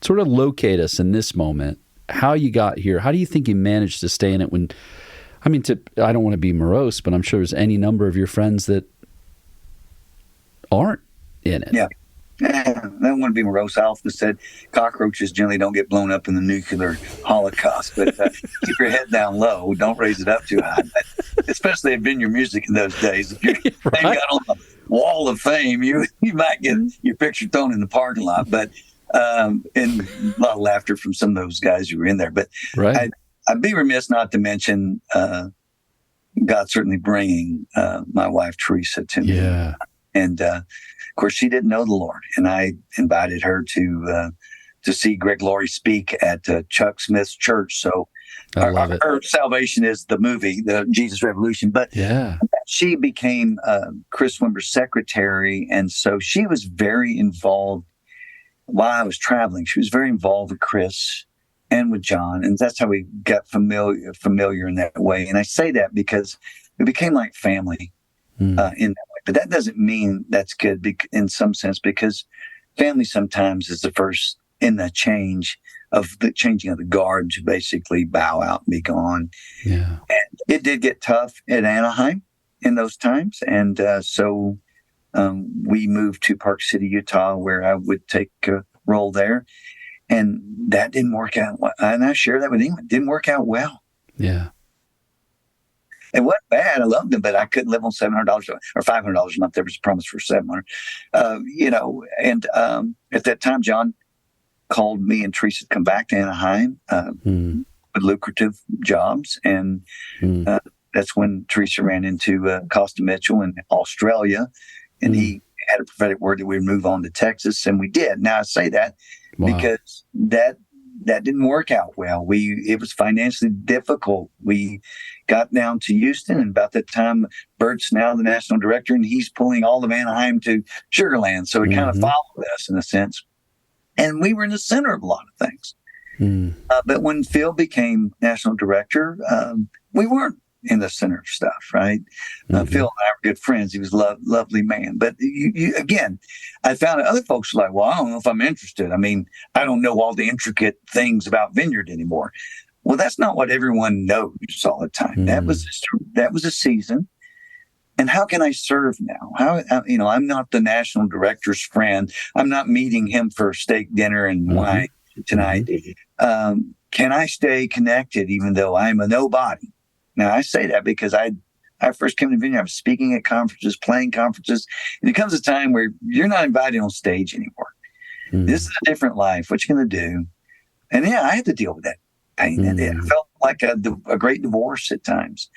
sort of locate us in this moment, how you got here? How do you think you managed to stay in it when, I don't want to be morose, but I'm sure there's any number of your friends that aren't in it. Yeah. I don't want to be morose. I often said cockroaches generally don't get blown up in the nuclear holocaust, but keep your head down low. Don't raise it up too high. Especially at Vineyard Music in those days. If you're got on the wall of fame, you might get your picture thrown in the parking lot. But and a lot of laughter from some of those guys who were in there. But right. I'd be remiss not to mention God certainly bringing my wife Teresa to me. Yeah. And of course, she didn't know the Lord, and I invited her to see Greg Laurie speak at Chuck Smith's church. So her salvation is the movie, the Jesus Revolution. But she became Chris Wimber's secretary, and so she was very involved while I was traveling. She was very involved with Chris and with John, and that's how we got familiar in that way. And I say that because we became like family in that way. But that doesn't mean that's good in some sense, because family sometimes is the first in the changing of the guard to basically bow out and be gone. Yeah. And it did get tough at Anaheim in those times. And so we moved to Park City, Utah, where I would take a role there. And that didn't work out. And I share that with anyone. It didn't work out well. Yeah. It wasn't bad. I loved them, but I couldn't live on $700 or $500 a month. There was a promise for $700. And at that time, John called me and Teresa to come back to Anaheim with lucrative jobs. And that's when Teresa ran into Costa Mitchell in Australia. And he had a prophetic word that we would move on to Texas. And we did. Now, I say that because that didn't work out well. It was financially difficult. We got down to Houston, and about that time, Bert's now the national director, and he's pulling all of Anaheim to Sugar Land. So he kind of followed us in a sense. And we were in the center of a lot of things. But when Phil became national director, we weren't in the center of stuff, right? Phil and I were good friends. He was a lovely man. But you again, I found that other folks were like, well, I don't know if I'm interested. I mean, I don't know all the intricate things about Vineyard anymore. Well, that's not what everyone knows all the time. That was a season. And how can I serve now? I'm not the national director's friend. I'm not meeting him for steak dinner and wine tonight. Can I stay connected even though I'm a nobody? Now, I say that because I I first came to Vineyard, I was speaking at conferences, playing conferences. And it comes a time where you're not invited on stage anymore. This is a different life. What you going to do? And yeah, I had to deal with that pain. And it felt like a great divorce at times.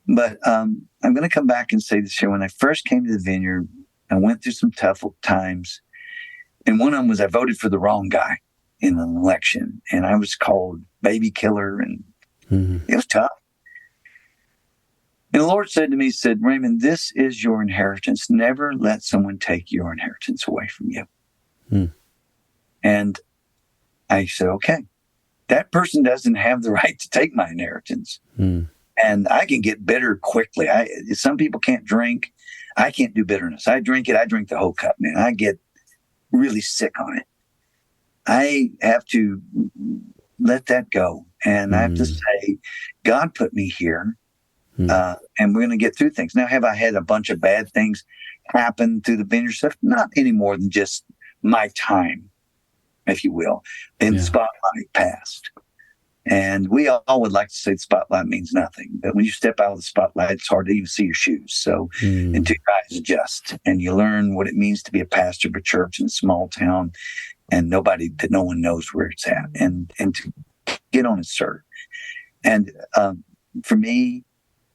But I'm going to come back and say this here. When I first came to the Vineyard, I went through some tough times. And one of them was I voted for the wrong guy in an election. And I was called baby killer. And it was tough. And the Lord said to me, Raymond, this is your inheritance. Never let someone take your inheritance away from you. And I said, okay, that person doesn't have the right to take my inheritance. And I can get bitter quickly. Some people can't drink. I can't do bitterness. I drink it. I drink the whole cup, man. I get really sick on it. I have to let that go. And I have to say, God put me here. And we're going to get through things. Now, have I had a bunch of bad things happen through the Vineyard stuff? Not any more than just my time, if you will, in the spotlight past. And we all would like to say the spotlight means nothing. But when you step out of the spotlight, it's hard to even see your shoes. So until your eyes adjust and you learn what it means to be a pastor of a church in a small town and no one knows where it's at, and to get on and serve. And for me,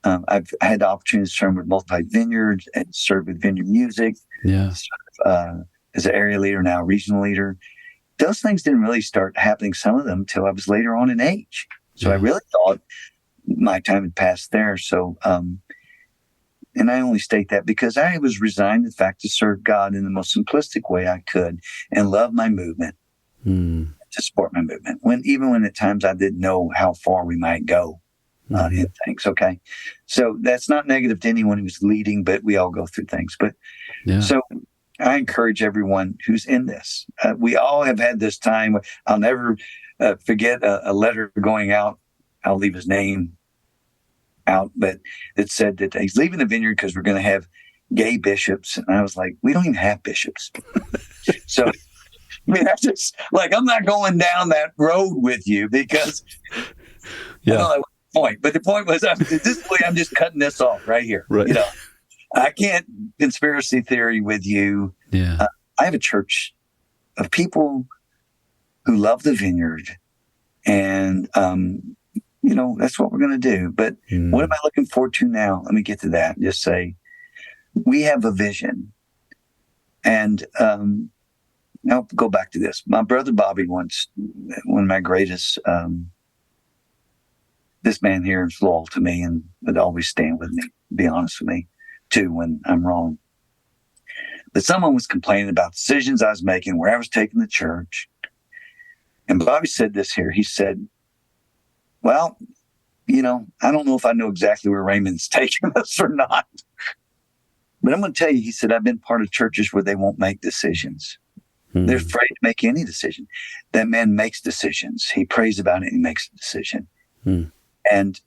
I've had the opportunity to serve with Multiplied Vineyard and serve with Vineyard Music. Serve, as an area leader, now regional leader. Those things didn't really start happening, some of them, till I was later on in age. So I really thought my time had passed there. So, and I only state that because I was resigned, in fact, to serve God in the most simplistic way I could and love my movement, to support my movement. Even when at times I didn't know how far we might go in things. Okay. So that's not negative to anyone who's leading, but we all go through things. But so I encourage everyone who's in this. We all have had this time. I'll never forget a letter going out. I'll leave his name out, but it said that he's leaving the Vineyard because we're going to have gay bishops. And I was like, we don't even have bishops. So, I mean, I just I'm not going down that road with you because I don't know what the point. But the point was, I'm just cutting this off right here. Right. You know, I can't conspiracy theory with you. I have a church of people who love the Vineyard, and that's what we're going to do. But what am I looking forward to now? Let me get to that. Just say we have a vision, and now go back to this. My brother Bobby once, one of my greatest. This man here is loyal to me and would always stand with me. Be honest with me. Too, when I'm wrong. But someone was complaining about decisions I was making, where I was taking the church. And Bobby said this here. He said, well, I don't know if I know exactly where Raymond's taking us or not. But I'm going to tell you, he said, I've been part of churches where they won't make decisions. They're afraid to make any decision. That man makes decisions. He prays about it and he makes a decision. And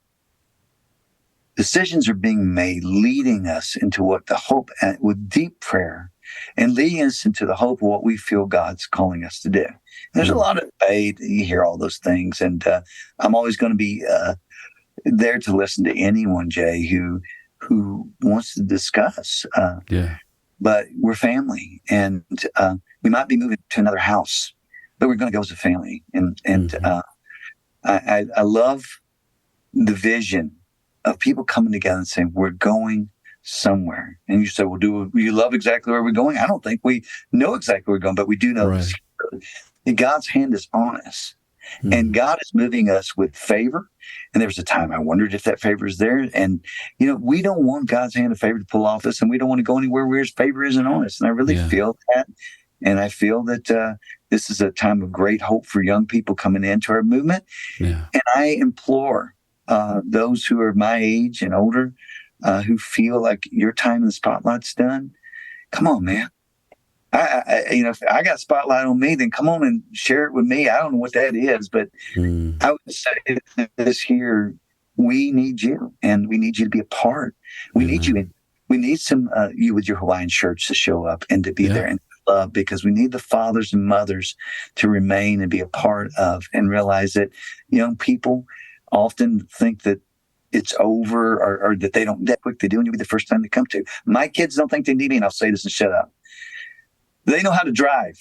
decisions are being made, leading us into what the hope, with deep prayer, and leading us into the hope of what we feel God's calling us to do. And there's a lot of debate. You hear all those things, and I'm always going to be there to listen to anyone, Jay, who wants to discuss. But we're family, and we might be moving to another house, but we're going to go as a family. And I love the vision of people coming together and saying, we're going somewhere. And you say, well, do you love exactly where we're going? I don't think we know exactly where we're going, but we do know that God's hand is on us. And God is moving us with favor. And there was a time I wondered if that favor is there. And, we don't want God's hand of favor to pull off us, and we don't want to go anywhere where his favor isn't on us. And I really feel that. And I feel that this is a time of great hope for young people coming into our movement. And I implore those who are my age and older, who feel like your time in the spotlight's done, come on, man. If I got spotlight on me, then come on and share it with me. I don't know what that is, but I would say this here: we need you, and we need you to be a part. We need you. We need some you with your Hawaiian shirts to show up and to be there and love, because we need the fathers and mothers to remain and be a part of, and realize that young people often think that it's over or that they don't that quick to do, and you'll be the first time they come to. My kids don't think they need me, and I'll say this and shut up. They know how to drive,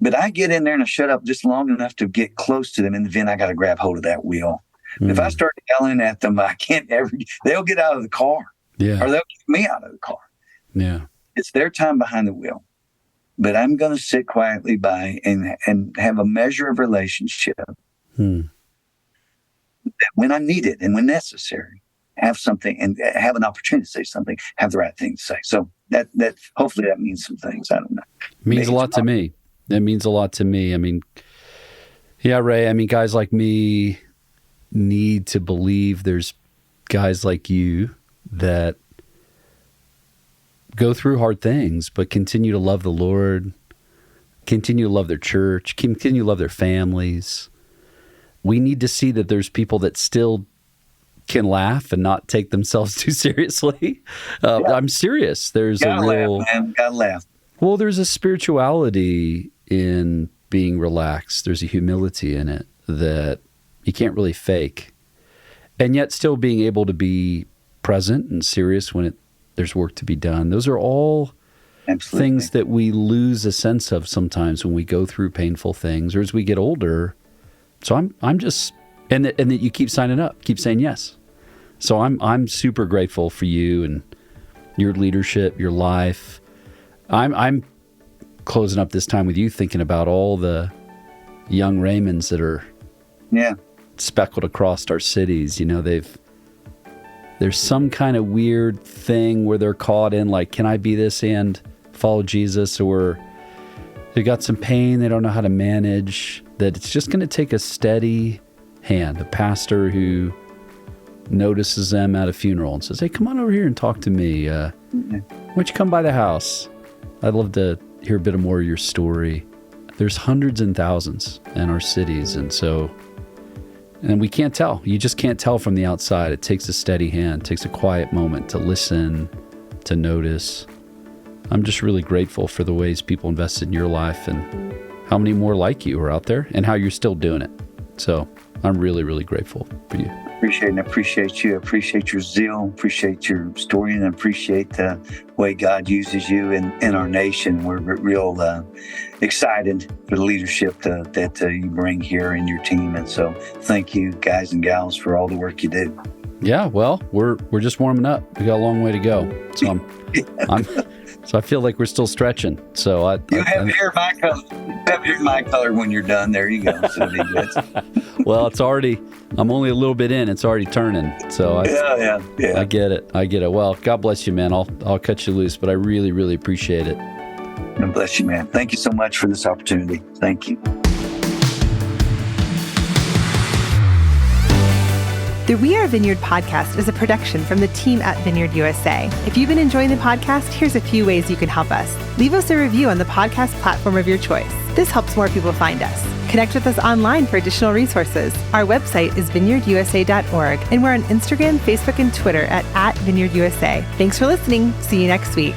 but I get in there and I shut up just long enough to get close to them, and then I got to grab hold of that wheel. If I start yelling at them, I can't ever. They'll get out of the car, or they'll get me out of the car. Yeah, it's their time behind the wheel, but I'm going to sit quietly by and have a measure of relationship. When I need it and when necessary, have something and have an opportunity to say something, have the right thing to say. So that hopefully that means some things. I don't know. It means a lot to me. It means a lot to me. I mean, yeah, Ray, I mean, guys like me need to believe there's guys like you that go through hard things, but continue to love the Lord, continue to love their church, continue to love their families. We need to see that there's people that still can laugh and not take themselves too seriously. I'm serious. There's gotta laugh, man. Gotta laugh. Well, there's a spirituality in being relaxed. There's a humility in it that you can't really fake. And yet still being able to be present and serious when there's work to be done. Those are all things that we lose a sense of sometimes when we go through painful things or as we get older. So I'm just, and that you keep signing up, keep saying yes. So I'm super grateful for you and your leadership, your life. I'm closing up this time with you thinking about all the young Raymonds that are speckled across our cities. You know, there's some kind of weird thing where they're caught in like, can I be this and follow Jesus? Or they got some pain they don't know how to manage. That it's just going to take a steady hand, a pastor who notices them at a funeral and says, hey, come on over here and talk to me. Why don't you come by the house? I'd love to hear a bit more of your story. There's hundreds and thousands in our cities. And we can't tell. You just can't tell from the outside. It takes a steady hand, it takes a quiet moment to listen, to notice. I'm just really grateful for the ways people invested in your life and how many more like you are out there and how you're still doing it. So I'm really, really grateful for you. Appreciate you. Appreciate your zeal. Appreciate your story and appreciate the way God uses you in our nation. We're real excited for the leadership that you bring here in your team. And so thank you guys and gals for all the work you do. Yeah, well, we're just warming up. We got a long way to go. So So I feel like we're still stretching. So you have hair my color. You have hair my color when you're done. There you go. So well, it's already. I'm only a little bit in. It's already turning. So I get it. Well, God bless you, man. I'll cut you loose, but I really, really appreciate it. God bless you, man. Thank you so much for this opportunity. Thank you. The We Are Vineyard podcast is a production from the team at Vineyard USA. If you've been enjoying the podcast, here's a few ways you can help us. Leave us a review on the podcast platform of your choice. This helps more people find us. Connect with us online for additional resources. Our website is vineyardusa.org, and we're on Instagram, Facebook, and Twitter at VineyardUSA. Thanks for listening. See you next week.